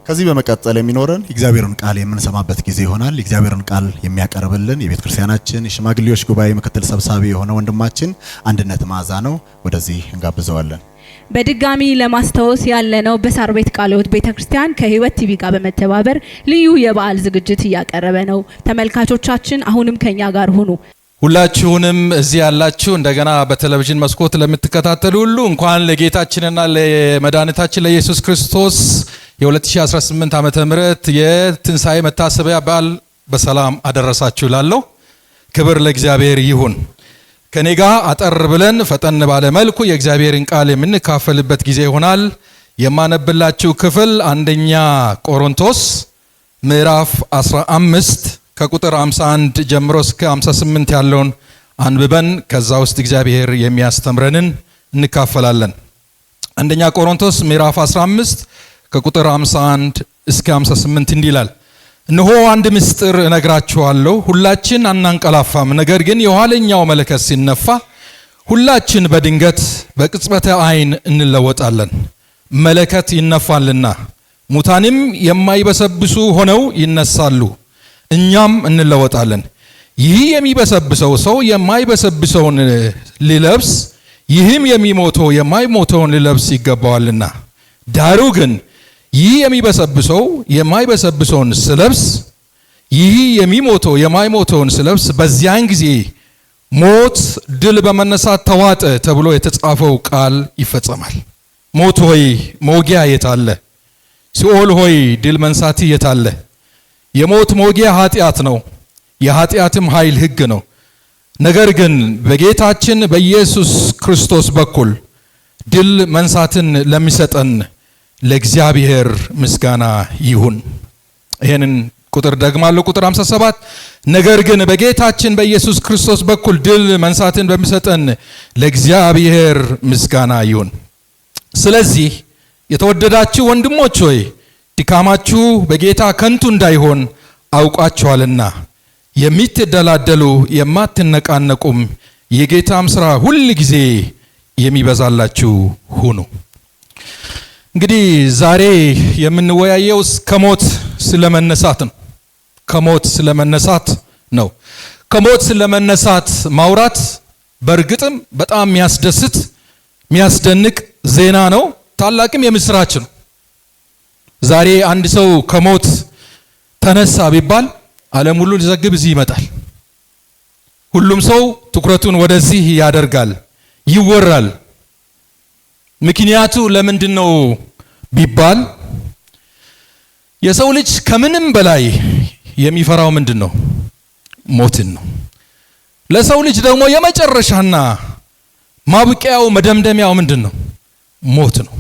ከዚህ በመቀጠል የሚኖረን የእግዚአብሔርን ቃል የምንሰማበት ጊዜ ይሆናል። የእግዚአብሔርን ቃል የሚያቀርብልን የቤተ ክርስቲያናችን የሽማግሌዎች ጉባኤ ምክትል ሰብሳቢ የሆነ ወንድማችን አንድነት ማዛ ነው። ወደዚህ እንጋብዘዋለን። በድጋሚ ለማስታወስ ያለነው በሳር ቤት ቃለ ሕይወት ቤተክርስቲያን ከህይወት ቲቪ ጋር በመተባበር ልዩ የበዓል ዝግጅት እያቀረበ ነው። ተመልካቾቻችን አሁንም ከኛ ጋር ሁኑ። ሁላችሁንም እዚህ ያላችሁ እንደገና በቴሌቪዥን መስኮት ለምትከታተሉ ሁሉ እንኳን ለጌታችንና ለመድኃኒታችን ለኢየሱስ ክርስቶስ የ2018 ዓመተ ምህረት የትንሣኤ መታሰቢያ በዓል በሰላም አደረሳችሁ ላለው ክብር ለእግዚአብሔር ይሁን። ከኔ ጋር አጠር ብለን ፈጠን ባለ መልኩ የእግዚአብሔርን ቃል የምንካፈልበት ጊዜ ይሆናል። የማነብላችሁ ክፍል አንደኛ ቆሮንቶስ ምዕራፍ 15 ከቁጥር 51 ጀምሮ እስከ 58 ያለውን አንብበን ከዛ ውስጥ እግዚአብሔር የሚያስተምረንን እንካፈላለን። አንደኛ ቆሮንቶስ ምዕራፍ 15 ከቁጥር 51 እስከ 58 እንዲህ ይላል። እነሆ አንድ ምስጢር እነግራችኋለሁ፣ ሁላችን አናንቀላፋም፣ ነገር ግን የኋለኛው መለከት ሲነፋ ሁላችን በድንገት በቅጽበተ ዓይን እንለወጣለን። መለከት ይነፋልና ሙታንም የማይበሰብሱ ሆነው ይነሳሉ፣ እኛም እንለወጣለን። ይህ የሚበሰብሰው ሰው የማይበሰብሰውን ሊለብስ፣ ይህም የሚሞተው የማይሞተውን ሊለብስ ይገባዋልና። ዳሩ ግን ይህ የሚበሰብሰው የማይበሰብሰውን ስለብስ፣ ይህ የሚሞተው የማይሞተውን ስለብስ፣ በዚያን ጊዜ ሞት ድል በመነሳት ተዋጠ ተብሎ የተጻፈው ቃል ይፈጸማል። ሞት ሆይ መውጊያ የታለ? ሲኦል ሆይ ድል መንሳት የታለ? የሞት መውጊያ ኃጢአት ነው፣ የኃጢአትም ኃይል ሕግ ነው። ነገር ግን በጌታችን በኢየሱስ ክርስቶስ በኩል ድል መንሳትን ለሚሰጠን ለእግዚአብሔር ምስጋና ይሁን። ይሄንን ቁጥር ደግማለሁ። ቁጥር 57 ነገር ግን በጌታችን በኢየሱስ ክርስቶስ በኩል ድል መንሳትን በሚሰጠን ለእግዚአብሔር ምስጋና ይሁን። ስለዚህ የተወደዳችሁ ወንድሞች ሆይ ድካማችሁ በጌታ ከንቱ እንዳይሆን አውቃችኋልና የምትደላደሉ የማትነቃነቁም የጌታም ሥራ ሁል ጊዜ የሚበዛላችሁ ሁኑ። እንግዲህ ዛሬ የምንወያየው ከሞት ስለመነሳት ነው። ከሞት ስለመነሳት ነው። ከሞት ስለመነሳት ማውራት በእርግጥም በጣም የሚያስደስት የሚያስደንቅ ዜና ነው። ታላቅም የምስራች ነው። ዛሬ አንድ ሰው ከሞት ተነሳ ቢባል ዓለም ሁሉ ሊዘግብ እዚህ ይመጣል። ሁሉም ሰው ትኩረቱን ወደዚህ ያደርጋል፣ ይወራል። ምክንያቱ ለምንድን ነው ቢባል የሰው ልጅ ከምንም በላይ የሚፈራው ምንድን ነው? ሞትን ነው። ለሰው ልጅ ደግሞ የመጨረሻና ማብቂያው መደምደሚያው ምንድን ነው? ሞት ነው።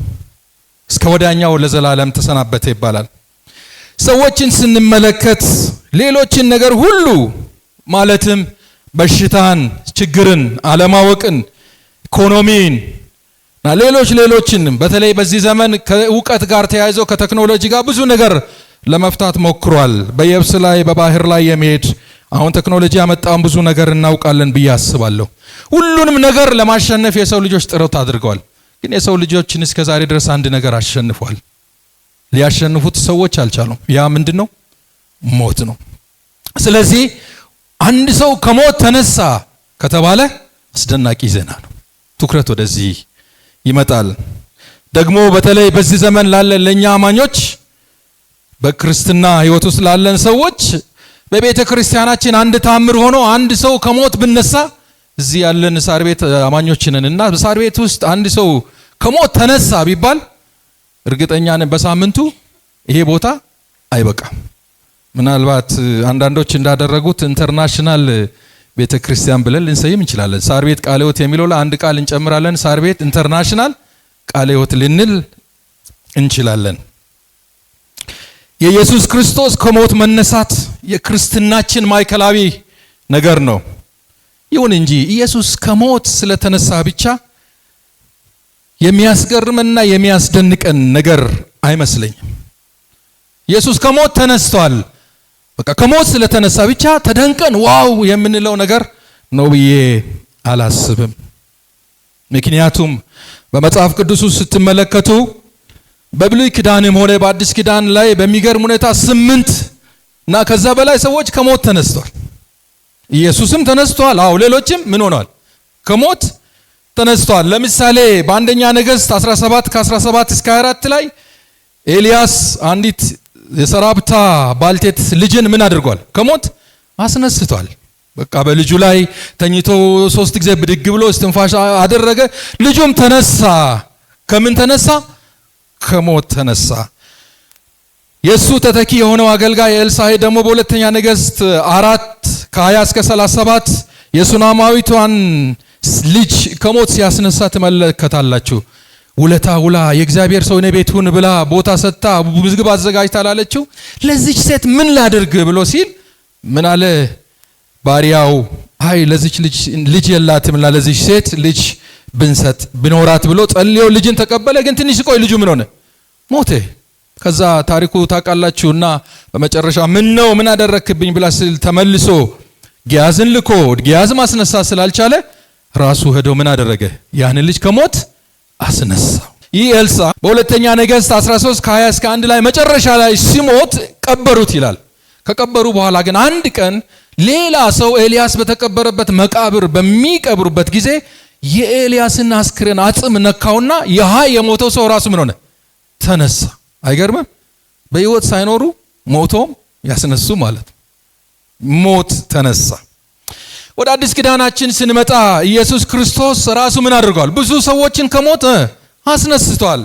እስከ ወዳኛው ለዘላለም ተሰናበተ ይባላል። ሰዎችን ስንመለከት ሌሎችን ነገር ሁሉ ማለትም በሽታን፣ ችግርን፣ አለማወቅን፣ ኢኮኖሚን እና ሌሎችን በተለይ በዚህ ዘመን ከእውቀት ጋር ተያይዞ ከቴክኖሎጂ ጋር ብዙ ነገር ለመፍታት ሞክሯል። በየብስ ላይ በባህር ላይ የሚሄድ አሁን ቴክኖሎጂ ያመጣውን ብዙ ነገር እናውቃለን ብዬ አስባለሁ። ሁሉንም ነገር ለማሸነፍ የሰው ልጆች ጥረት አድርገዋል። ግን የሰው ልጆችን እስከ ዛሬ ድረስ አንድ ነገር አሸንፏል። ሊያሸንፉት ሰዎች አልቻሉም። ያ ምንድነው? ሞት ነው። ስለዚህ አንድ ሰው ከሞት ተነሳ ከተባለ አስደናቂ ዜና ነው። ትኩረት ወደዚህ ይመጣል። ደግሞ በተለይ በዚህ ዘመን ላለን ለኛ አማኞች በክርስትና ሕይወት ውስጥ ላለን ሰዎች በቤተ ክርስቲያናችን አንድ ታምር ሆኖ አንድ ሰው ከሞት ብነሳ እዚህ ያለን ሳር ቤት አማኞች ነን እና በሳር ቤት ውስጥ አንድ ሰው ከሞት ተነሳ ቢባል እርግጠኛ ነን በሳምንቱ ይሄ ቦታ አይበቃም። ምናልባት አንዳንዶች እንዳደረጉት ኢንተርናሽናል ቤተ ክርስቲያን ብለን ልንሰይም እንችላለን። ሳር ቤት ቃለ ሕይወት የሚለው ላይ አንድ ቃል እንጨምራለን። ሳር ቤት ኢንተርናሽናል ቃለ ሕይወት ልንል እንችላለን። የኢየሱስ ክርስቶስ ከሞት መነሳት የክርስትናችን ማዕከላዊ ነገር ነው። ይሁን እንጂ ኢየሱስ ከሞት ስለተነሳ ብቻ የሚያስገርምና የሚያስደንቀን ነገር አይመስለኝም። ኢየሱስ ከሞት ተነስቷል፣ በቃ ከሞት ስለተነሳ ብቻ ተደንቀን ዋው የምንለው ነገር ነው ብዬ አላስብም። ምክንያቱም በመጽሐፍ ቅዱስ ውስጥ ስትመለከቱ በብሉይ ኪዳንም ሆነ በአዲስ ኪዳን ላይ በሚገርም ሁኔታ 8 እና ከዛ በላይ ሰዎች ከሞት ተነስተዋል። ኢየሱስም ተነስቷል። አዎ ሌሎችም ምን ሆነዋል? ከሞት ተነስተዋል። ለምሳሌ በአንደኛ ነገሥት 17 ከ17 እስከ 24 ላይ ኤልያስ አንዲት የሰራብታ ባልቴት ልጅን ምን አድርጓል? ከሞት አስነስቷል። በቃ በልጁ ላይ ተኝቶ 3 ጊዜ ብድግ ብሎ እስትንፋሽ አደረገ። ልጁም ተነሳ። ከምን ተነሳ? ከሞት ተነሳ። የሱ ተተኪ የሆነው አገልጋይ ኤልሳዕ ደግሞ በሁለተኛ ነገሥት 4 ከ20 እስከ 37 የሱናማዊቷን ልጅ ከሞት ሲያስነሳ ትመለከታላችሁ። ውለታ ውላ የእግዚአብሔር ሰው ቤቱን ብላ ቦታ ሰጥታ ምግብ አዘጋጅታ ላለችው ለዚች ሴት ምን ላድርግ ብሎ ሲል ምን አለ ባሪያው? አይ ለዚች ልጅ የላትም ለዚች ሴት ልጅ ብንሰጥ ብኖራት ብሎ ጸልዮ ልጅን ተቀበለ። ግን ትንሽ ቆይ ልጁ ምን ሆነ? ሞተ። ከዛ ታሪኩ ታውቃላችሁና በመጨረሻ ምን አደረክብኝ ብላ ስል ተመልሶ ጊያዝን ልኮ ጊያዝ ማስነሳት ስላልቻለ ራሱ ሄዶ ምን አደረገ? ያንን ልጅ ከሞት አስነሳው። ይህ ኤልሳዕ በሁለተኛ ነገሥት 13 ከ20 እስከ 1 ላይ መጨረሻ ላይ ሲሞት ቀበሩት ይላል። ከቀበሩ በኋላ ግን አንድ ቀን ሌላ ሰው ኤልያስ በተቀበረበት መቃብር በሚቀብሩበት ጊዜ የኤልያስን አስክሬን አጽም ነካውና የሞተው ሰው ራሱ ምን ሆነ? ተነሳ። አይገርምም? በህይወት ሳይኖሩ ሞቶም ያስነሱ ማለት ነው። ሞት ተነሳ። ወደ አዲስ ኪዳናችን ስንመጣ ኢየሱስ ክርስቶስ ራሱ ምን አድርጓል? ብዙ ሰዎችን ከሞት አስነስቷል።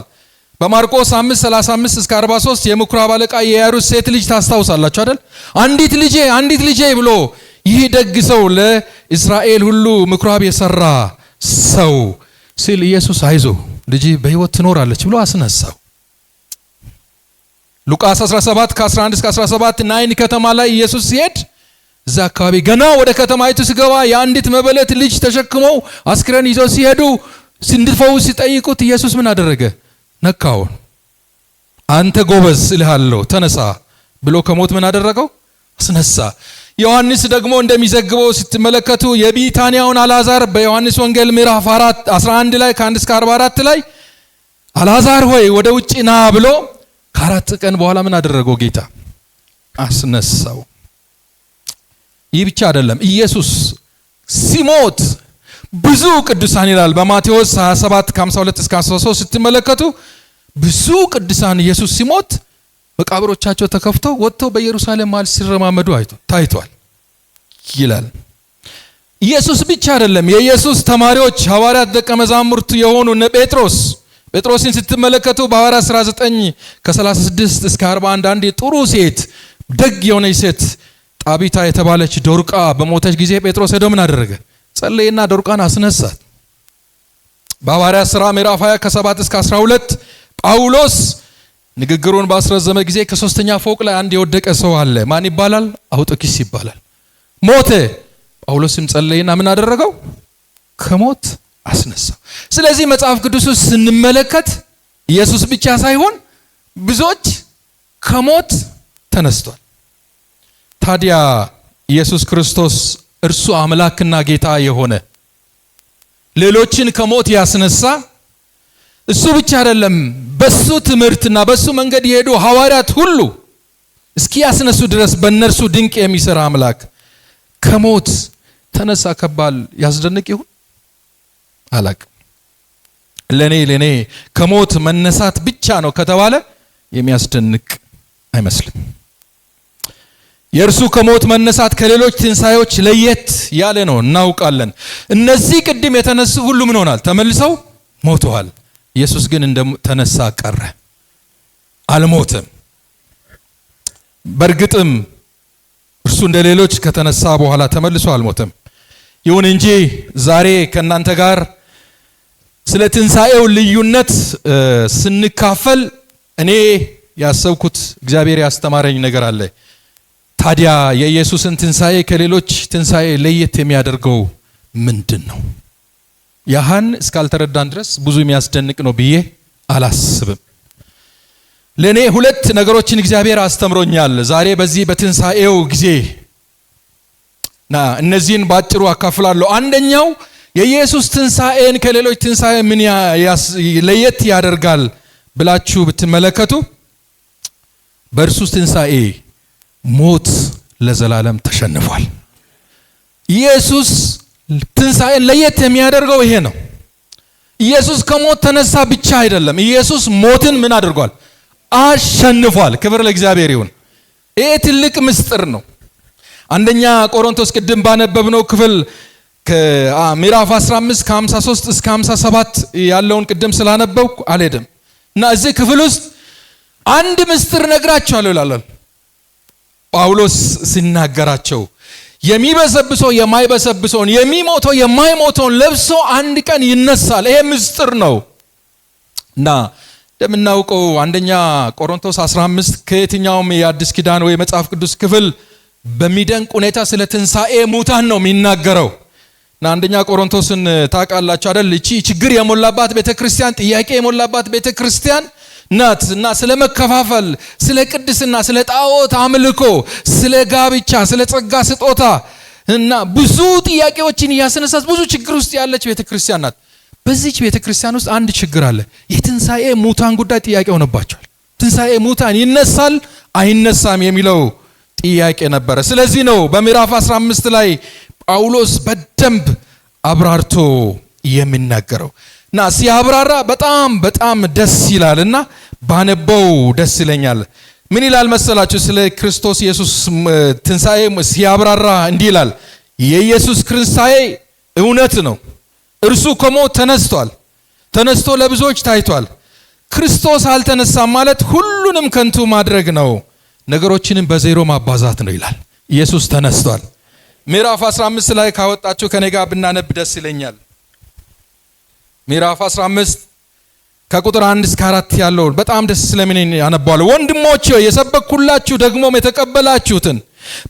በማርቆስ 5:35 እስከ 43 የምኩራብ አለቃ የያይሩስ ሴት ልጅ ታስታውሳላችሁ አይደል? አንዲት ልጄ ብሎ ይህ ደግ ሰው ለእስራኤል ሁሉ ምኩራብ የሰራ ሰው ሲል ኢየሱስ አይዞ ልጅ በህይወት ትኖራለች ብሎ አስነሳው። ሉቃስ 17 ከ11 እስከ 17 ናይን ከተማ ላይ ኢየሱስ ሲሄድ እዛ አካባቢ ገና ወደ ከተማይቱ ሲገባ የአንዲት መበለት ልጅ ተሸክመው አስክሬን ይዘው ሲሄዱ እንዲፈውስ ሲጠይቁት ኢየሱስ ምን አደረገ? ነካው። አንተ ጎበዝ እልሃለሁ ተነሳ ብሎ ከሞት ምን አደረገው? አስነሳ። ዮሐንስ ደግሞ እንደሚዘግበው ስትመለከቱ የቢታንያውን አልዓዛር በዮሐንስ ወንጌል ምዕራፍ 11 ላይ ከ1 እስከ 44 ላይ አልዓዛር ሆይ ወደ ውጭ ና ብሎ ከ4 ቀን በኋላ ምን አደረገው? ጌታ አስነሳው። ይህ ብቻ አይደለም። ኢየሱስ ሲሞት ብዙ ቅዱሳን ይላል በማቴዎስ 27 ከ52 እስከ 53 ስትመለከቱ ብዙ ቅዱሳን ኢየሱስ ሲሞት መቃብሮቻቸው ተከፍተው ወጥተው በኢየሩሳሌም መሃል ሲረማመዱ ታይቷል ይላል። ኢየሱስ ብቻ አይደለም። የኢየሱስ ተማሪዎች ሐዋርያት ደቀ መዛሙርቱ የሆኑ እነ ጴጥሮስን ስትመለከቱ በሐዋርያት 19 ከ36 እስከ 41 አንድ ጥሩ ሴት ደግ የሆነች ሴት ጣቢታ የተባለች ዶርቃ በሞተች ጊዜ ጴጥሮስ ሄዶ ምን አደረገ? ጸለየና ዶርቃን አስነሳት። በሐዋርያት ሥራ ምዕራፍ 20 ከ7 እስከ 12 ጳውሎስ ንግግሩን ባስረዘመ ጊዜ ከ3ኛ ፎቅ ላይ አንድ የወደቀ ሰው አለ። ማን ይባላል? አውጦኪስ ይባላል። ሞተ። ጳውሎስም ጸለየና ምን አደረገው? ከሞት አስነሳው። ስለዚህ መጽሐፍ ቅዱስ ውስጥ ስንመለከት ኢየሱስ ብቻ ሳይሆን ብዙዎች ከሞት ተነስቷል። ታዲያ ኢየሱስ ክርስቶስ እርሱ አምላክና ጌታ የሆነ ሌሎችን ከሞት ያስነሳ እሱ ብቻ አይደለም። በሱ ትምህርትና በሱ መንገድ የሄዱ ሐዋርያት ሁሉ እስኪ ያስነሱ ድረስ በእነርሱ ድንቅ የሚሰራ አምላክ ከሞት ተነሳ ከባል ያስደንቅ ይሁን አላቅም። ለኔ ከሞት መነሳት ብቻ ነው ከተባለ የሚያስደንቅ አይመስልም። የእርሱ ከሞት መነሳት ከሌሎች ትንሳኤዎች ለየት ያለ ነው እናውቃለን። እነዚህ ቅድም የተነሱ ሁሉ ምን ሆናል? ተመልሰው ሞተዋል። ኢየሱስ ግን እንደተነሳ ቀረ፣ አልሞተም። በእርግጥም እርሱ እንደሌሎች ከተነሳ በኋላ ተመልሶ አልሞተም። ይሁን እንጂ ዛሬ ከእናንተ ጋር ስለ ትንሳኤው ልዩነት ስንካፈል እኔ ያሰብኩት እግዚአብሔር ያስተማረኝ ነገር አለ። ታዲያ የኢየሱስን ትንሳኤ ከሌሎች ትንሳኤ ለየት የሚያደርገው ምንድን ነው? ያህን እስካልተረዳን ድረስ ብዙ የሚያስደንቅ ነው ብዬ አላስብም። ለኔ 2 ነገሮችን እግዚአብሔር አስተምሮኛል ዛሬ በዚህ በትንሳኤው ጊዜ እነዚህን ባጭሩ አካፍላለሁ። አንደኛው የኢየሱስ ትንሳኤን ከሌሎች ትንሳኤ ምን ለየት ያደርጋል ብላችሁ ብትመለከቱ በእርሱ ትንሣኤ ሞት ለዘላለም ተሸንፏል። ኢየሱስ ትንሣኤን ለየት የሚያደርገው ይሄ ነው። ኢየሱስ ከሞት ተነሳ ብቻ አይደለም፣ ኢየሱስ ሞትን ምን አድርጓል? አሸንፏል። ክብር ለእግዚአብሔር ይሁን። ይሄ ትልቅ ምስጢር ነው። አንደኛ ቆሮንቶስ ቅድም ባነበብነው ክፍል ከምዕራፍ 15 ከ53 እስከ 57 ያለውን ቅድም ስላነበብኩ አልሄድም እና እዚህ ክፍል ውስጥ አንድ ምስጢር ነግራቸዋለሁ ይላል ጳውሎስ ሲናገራቸው። የሚበሰብሰው የማይበሰብሰውን፣ የሚሞተው የማይሞተውን ለብሶ አንድ ቀን ይነሳል። ይሄ ምስጢር ነው እና እንደምናውቀው አንደኛ ቆሮንቶስ 15 ከየትኛውም የአዲስ ኪዳን ወይ መጽሐፍ ቅዱስ ክፍል በሚደንቅ ሁኔታ ስለ ትንሣኤ ሙታን ነው የሚናገረው። እና አንደኛ ቆሮንቶስን ታውቃላችሁ አይደል? እቺ ችግር የሞላባት ቤተክርስቲያን፣ ጥያቄ የሞላባት ቤተክርስቲያን ናት እና ስለ መከፋፈል፣ ስለ ቅድስና፣ ስለ ጣዖት አምልኮ፣ ስለ ጋብቻ፣ ስለ ጸጋ ስጦታ እና ብዙ ጥያቄዎችን እያስነሳች ብዙ ችግር ውስጥ ያለች ቤተክርስቲያን ናት። በዚች ቤተክርስቲያን ውስጥ አንድ ችግር አለ። የትንሣኤ ሙታን ጉዳይ ጥያቄ ሆነባቸዋል። ትንሣኤ ሙታን ይነሳል አይነሳም የሚለው ጥያቄ ነበረ። ስለዚህ ነው በምዕራፍ 15 ላይ ጳውሎስ በደንብ አብራርቶ የሚናገረው እና ሲያብራራ በጣም ደስ ይላልና ባነበው ደስ ይለኛል። ምን ይላል መሰላችሁ? ስለ ክርስቶስ ኢየሱስ ትንሣኤ ሲያብራራ እንዲህ ይላል። የኢየሱስ ትንሣኤ እውነት ነው። እርሱ ከሞት ተነስቷል። ተነስቶ ለብዙዎች ታይቷል። ክርስቶስ አልተነሳም ማለት ሁሉንም ከንቱ ማድረግ ነው፣ ነገሮችንም በዜሮ ማባዛት ነው ይላል። ኢየሱስ ተነስቷል። ምዕራፍ 15 ላይ ካወጣችሁ ከኔ ጋር ብናነብ ደስ ይለኛል። ምዕራፍ 15 ከቁጥር 1 እስከ 4 ያለውን በጣም ደስ ስለምን ያነባዋለሁ። ወንድሞቼ የሰበኩላችሁ ደግሞም የተቀበላችሁትን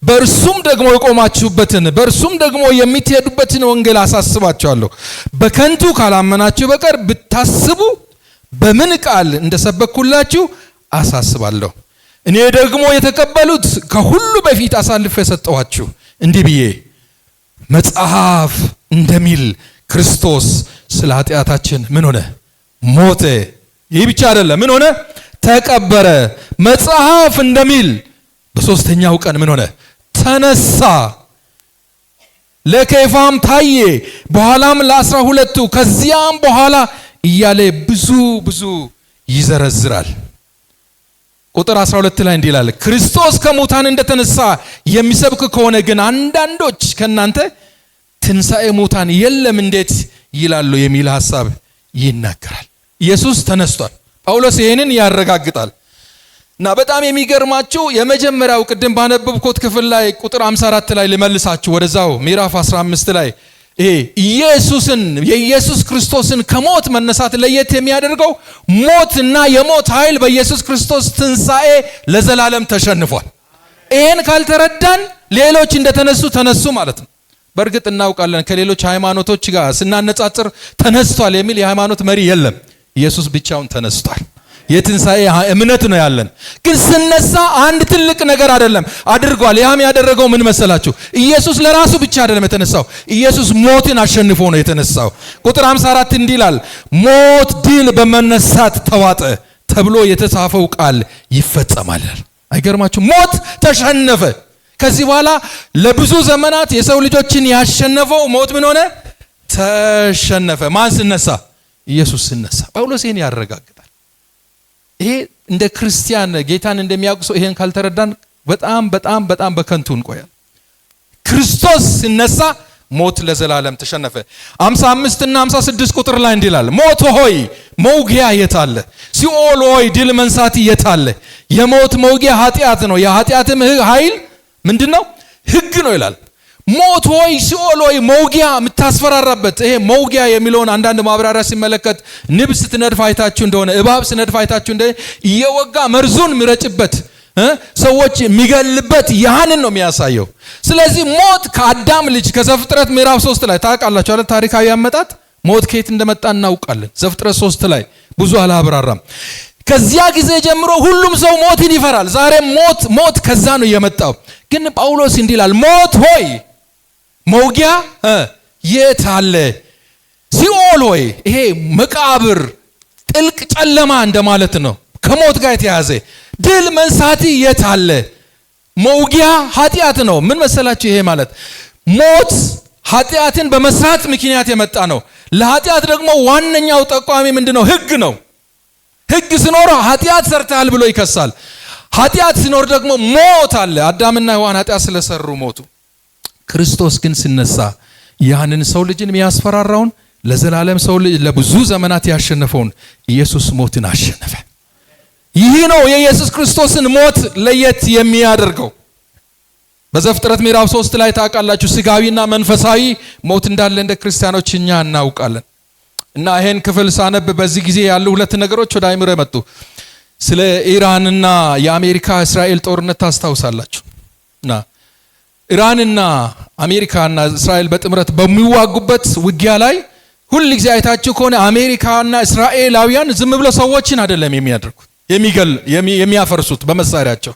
በእርሱም ደግሞ የቆማችሁበትን በእርሱም ደግሞ የምትሄዱበትን ወንጌል አሳስባችኋለሁ። በከንቱ ካላመናችሁ በቀር ብታስቡ በምን ቃል እንደሰበኩላችሁ አሳስባለሁ። እኔ ደግሞ የተቀበሉት ከሁሉ በፊት አሳልፌ ሰጠኋችሁ እንዲህ ብዬ፣ መጽሐፍ እንደሚል ክርስቶስ ስለ ኃጢአታችን ምን ሆነ? ሞተ። ይህ ብቻ አይደለም፣ ምን ሆነ? ተቀበረ። መጽሐፍ እንደሚል በሶስተኛው ቀን ምን ሆነ? ተነሳ። ለኬፋም ታየ፣ በኋላም ለ12ቱ፣ ከዚያም በኋላ እያለ ብዙ ይዘረዝራል። ቁጥር 12 ላይ እንዲህ ይላል፣ ክርስቶስ ከሙታን እንደተነሳ የሚሰብክ ከሆነ ግን አንዳንዶች ከናንተ ትንሣኤ ሙታን የለም እንዴት ይላሉ የሚል ሐሳብ ይናገራል። ኢየሱስ ተነስቷል። ጳውሎስ ይሄንን ያረጋግጣል። እና በጣም የሚገርማችሁ የመጀመሪያው ቅድም ባነበብኩት ክፍል ላይ ቁጥር 54 ላይ ልመልሳችሁ ወደዛው ምዕራፍ 15 ላይ ይሄ የኢየሱስ ክርስቶስን ከሞት መነሳት ለየት የሚያደርገው ሞትና የሞት ኃይል በኢየሱስ ክርስቶስ ትንሣኤ ለዘላለም ተሸንፏል። ይሄን ካልተረዳን ሌሎች እንደተነሱ ተነሱ ማለት ነው። በእርግጥ እናውቃለን ከሌሎች ሃይማኖቶች ጋር ስናነጻጽር ተነስቷል የሚል የሃይማኖት መሪ የለም። ኢየሱስ ብቻውን ተነስቷል። የትንሣኤ እምነት ነው ያለን። ግን ስነሳ አንድ ትልቅ ነገር አይደለም አድርጓል። ያም ያደረገው ምን መሰላችሁ? ኢየሱስ ለራሱ ብቻ አይደለም የተነሳው፣ ኢየሱስ ሞትን አሸንፎ ነው የተነሳው። ቁጥር 54 እንዲህ ይላል፣ ሞት ድል በመነሳት ተዋጠ ተብሎ የተጻፈው ቃል ይፈጸማል። አይገርማችሁ? ሞት ተሸነፈ። ከዚህ በኋላ ለብዙ ዘመናት የሰው ልጆችን ያሸነፈው ሞት ምን ሆነ? ተሸነፈ። ማን ሲነሳ? ኢየሱስ ሲነሳ። ጳውሎስ ይሄን ያረጋግጣል። ይሄ እንደ ክርስቲያን ጌታን እንደሚያውቅ ሰው ይሄን ካልተረዳን በጣም በከንቱ እንቆያለን። ክርስቶስ ሲነሳ ሞት ለዘላለም ተሸነፈ። 55 እና 56 ቁጥር ላይ እንዲህ ይላል፣ ሞት ሆይ መውጊያ የት አለ? ሲኦል ሆይ ድል መንሳት የት አለ? የሞት መውጊያ ኃጢአት ነው፣ የኃጢአትም ኃይል ምንድነው? ሕግ ነው ይላል። ሞት ሆይ ሲኦል ሆይ መውጊያ የምታስፈራራበት። ይሄ መውጊያ የሚለውን አንዳንድ ማብራሪያ ሲመለከት ንብ ስትነድፍ አይታችሁ እንደሆነ፣ እባብ ስትነድፍ አይታችሁ እንደሆነ እየወጋ መርዙን የሚረጭበት ሰዎች የሚገልበት ያህንን ነው የሚያሳየው። ስለዚህ ሞት ከአዳም ልጅ ከዘፍጥረት ምዕራፍ 3 ላይ ታውቃላችሁ አይደል? ታሪካዊ አመጣጥ ሞት ከየት እንደመጣ እናውቃለን። ዘፍጥረት 3 ላይ ብዙ አላብራራም። ከዚያ ጊዜ ጀምሮ ሁሉም ሰው ሞትን ይፈራል። ዛሬ ሞት ከዛ ነው የመጣው። ግን ጳውሎስ እንዲህ ይላል፣ ሞት ሆይ መውጊያ የት አለ? ሲኦል ሆይ፣ ይሄ መቃብር ጥልቅ ጨለማ እንደማለት ነው። ከሞት ጋር የተያዘ ድል መንሳት የት አለ? መውጊያ ኃጢአት ነው። ምን መሰላችሁ? ይሄ ማለት ሞት ኃጢአትን በመስራት ምክንያት የመጣ ነው። ለኃጢአት ደግሞ ዋነኛው ጠቋሚ ምንድነው? ህግ ነው። ህግ ሲኖር ኃጢአት ሰርተሃል ብሎ ይከሳል። ኃጢአት ሲኖር ደግሞ ሞት አለ። አዳምና ሔዋን ኃጢአት ስለሰሩ ሞቱ። ክርስቶስ ግን ሲነሳ ያንን ሰው ልጅን የሚያስፈራራውን ለዘላለም ሰው ልጅ ለብዙ ዘመናት ያሸነፈውን ኢየሱስ ሞትን አሸነፈ። ይህ ነው የኢየሱስ ክርስቶስን ሞት ለየት የሚያደርገው። በዘፍጥረት ምዕራፍ 3 ላይ ታውቃላችሁ ስጋዊና መንፈሳዊ ሞት እንዳለ እንደ ክርስቲያኖች እኛ እናውቃለን። እና ይሄን ክፍል ሳነብ በዚህ ጊዜ ያሉ ሁለት ነገሮች ወደ አይምሮ መጡ። ስለ ኢራንና የአሜሪካ እስራኤል ጦርነት ታስታውሳላችሁ። እና ኢራንና አሜሪካና እስራኤል በጥምረት በሚዋጉበት ውጊያ ላይ ሁሉ ጊዜ አይታችሁ ከሆነ አሜሪካና እስራኤላውያን ዝም ብሎ ሰዎችን አይደለም የሚያደርጉት የሚያፈርሱት በመሳሪያቸው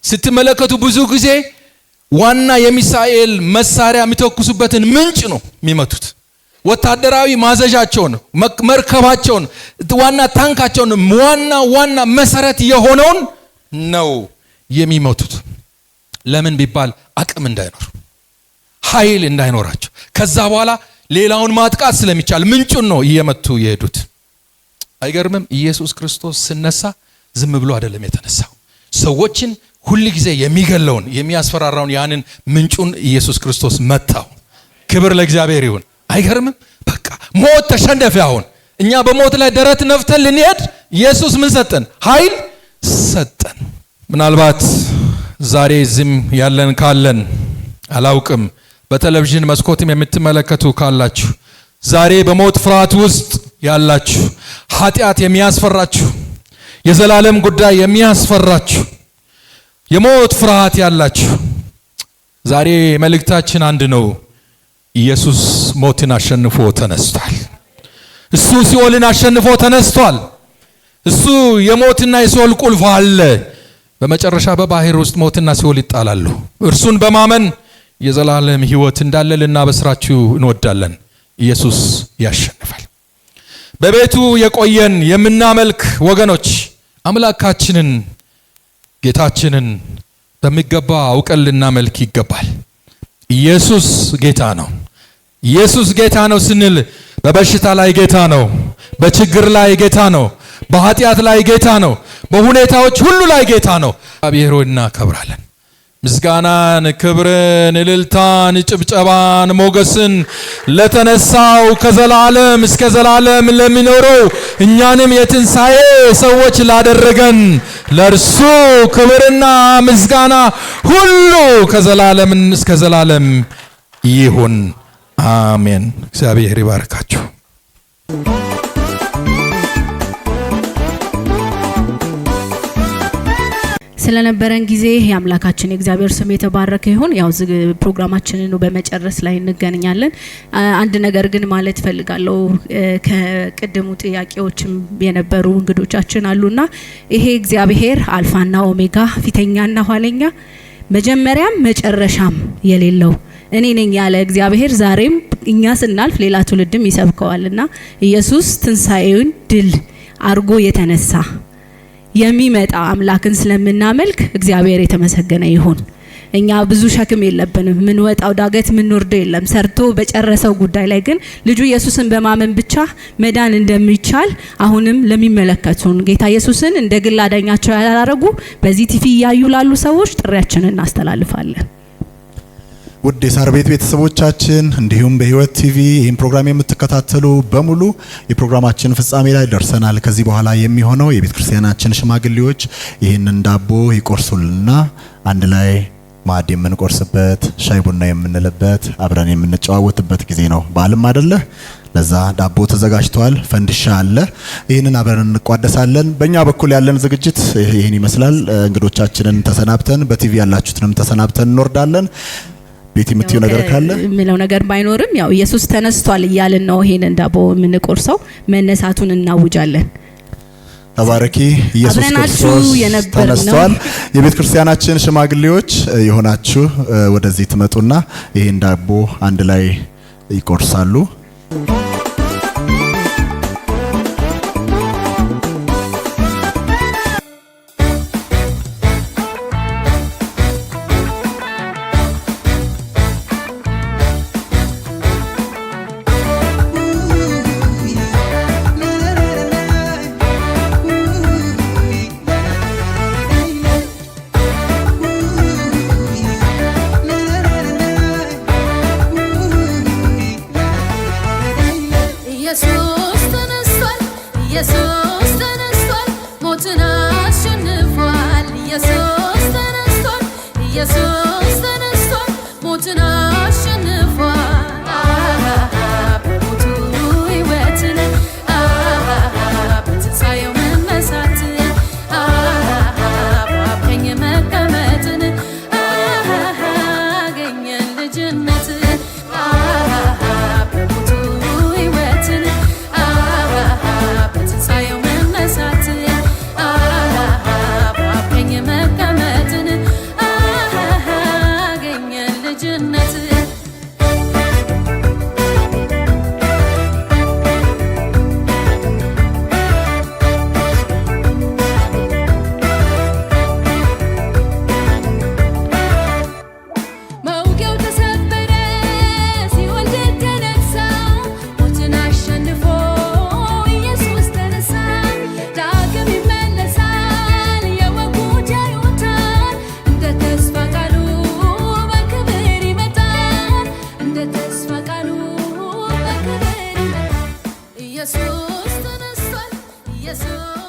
ስትመለከቱ ብዙ ጊዜ ዋና የሚሳኤል መሳሪያ የሚተኩሱበትን ምንጭ ነው የሚመቱት። ወታደራዊ ማዘዣቸውን፣ መርከባቸውን፣ ዋና ታንካቸውን፣ ዋና መሰረት የሆነውን ነው የሚመቱት። ለምን ቢባል አቅም እንዳይኖር፣ ኃይል እንዳይኖራቸው፣ ከዛ በኋላ ሌላውን ማጥቃት ስለሚቻል ምንጩን ነው እየመቱ የሄዱት። አይገርምም? ኢየሱስ ክርስቶስ ሲነሳ ዝም ብሎ አይደለም የተነሳው። ሰዎችን ሁሉ ጊዜ የሚገለውን የሚያስፈራራውን ያንን ምንጩን ኢየሱስ ክርስቶስ መታው። ክብር ለእግዚአብሔር ይሁን። አይገርምም? በቃ ሞት ተሸነፈ። አሁን እኛ በሞት ላይ ደረት ነፍተን ልንሄድ ኢየሱስ ምን ሰጠን? ኃይል ሰጠን። ምናልባት ዛሬ ዝም ያለን ካለን አላውቅም፣ በቴሌቪዥን መስኮትም የምትመለከቱ ካላችሁ ዛሬ በሞት ፍርሃት ውስጥ ያላችሁ፣ ኃጢአት የሚያስፈራችሁ፣ የዘላለም ጉዳይ የሚያስፈራችሁ፣ የሞት ፍርሃት ያላችሁ ዛሬ መልእክታችን አንድ ነው። ኢየሱስ ሞትን አሸንፎ ተነስቷል። እሱ ሲኦልን አሸንፎ ተነስቷል። እሱ የሞትና የሲኦል ቁልፍ አለ። በመጨረሻ በባህር ውስጥ ሞትና ሲኦል ይጣላሉ። እርሱን በማመን የዘላለም ሕይወት እንዳለ ልናበስራችሁ እንወዳለን። ኢየሱስ ያሸንፋል። በቤቱ የቆየን የምናመልክ ወገኖች አምላካችንን ጌታችንን በሚገባ አውቀን ልናመልክ ይገባል። ኢየሱስ ጌታ ነው። ኢየሱስ ጌታ ነው ስንል በበሽታ ላይ ጌታ ነው፣ በችግር ላይ ጌታ ነው፣ በኃጢአት ላይ ጌታ ነው፣ በሁኔታዎች ሁሉ ላይ ጌታ ነው። እግዚአብሔር ሆይ እናከብራለን። ምስጋናን፣ ክብርን፣ እልልታን፣ ጭብጨባን፣ ሞገስን ለተነሳው ከዘላለም እስከ ዘላለም ለሚኖረው እኛንም የትንሣኤ ሰዎች ላደረገን ለእርሱ ክብርና ምስጋና ሁሉ ከዘላለም እስከ ዘላለም ይሁን። አሜን። እግዚአብሔር ይባርካችሁ። ስለነበረን ጊዜ የአምላካችን የእግዚአብሔር ስም የተባረከ ይሁን። ያው ፕሮግራማችንን በመጨረስ ላይ እንገናኛለን። አንድ ነገር ግን ማለት ፈልጋለሁ። ከቅድሙ ጥያቄዎችም የነበሩ እንግዶቻችን አሉና ይሄ እግዚአብሔር አልፋና ኦሜጋ ፊተኛና ኋለኛ መጀመሪያም መጨረሻም የሌለው እኔ ነኝ ያለ እግዚአብሔር ዛሬም እኛ ስናልፍ ሌላ ትውልድም ይሰብከዋልና ኢየሱስ ትንሣኤውን ድል አርጎ የተነሳ የሚመጣ አምላክን ስለምናመልክ እግዚአብሔር የተመሰገነ ይሁን። እኛ ብዙ ሸክም የለብንም። ምን ወጣው ዳገት ምን ወርዶ የለም። ሰርቶ በጨረሰው ጉዳይ ላይ ግን ልጁ ኢየሱስን በማመን ብቻ መዳን እንደሚቻል አሁንም ለሚመለከቱን ጌታ ኢየሱስን እንደ ግል አዳኛቸው ያላረጉ በዚህ ቲቪ ያዩ ላሉ ሰዎች ጥሪያችንን እናስተላልፋለን። ውድ የሳር ቤት ቤተሰቦቻችን እንዲሁም በህይወት ቲቪ ይህን ፕሮግራም የምትከታተሉ በሙሉ የፕሮግራማችን ፍጻሜ ላይ ደርሰናል። ከዚህ በኋላ የሚሆነው የቤተ ክርስቲያናችን ሽማግሌዎች ይህንን ዳቦ ይቆርሱልና አንድ ላይ ማዕድ የምንቆርስበት ሻይ ቡና የምንልበት አብረን የምንጨዋወትበት ጊዜ ነው። በዓልም አይደለ? ለዛ ዳቦ ተዘጋጅቷል፣ ፈንዲሻ አለ። ይህንን አብረን እንቋደሳለን። በእኛ በኩል ያለን ዝግጅት ይህን ይመስላል። እንግዶቻችንን ተሰናብተን በቲቪ ያላችሁትንም ተሰናብተን እንወርዳለን። ቤት የምትዩ ነገር ካለ ምለው ነገር ባይኖርም ያው ኢየሱስ ተነስቷል እያልን ነው ይሄንን ዳቦ የምንቆርሰው። መነሳቱን እናውጃለን። ተባረኪ። ኢየሱስ ክርስቶስ ተነስቷል። የቤተ ክርስቲያናችን ሽማግሌዎች የሆናችሁ ወደዚህ ትመጡና ይሄን ዳቦ አንድ ላይ ይቆርሳሉ። ኢየሱስ ተነስቷል ኢየሱስ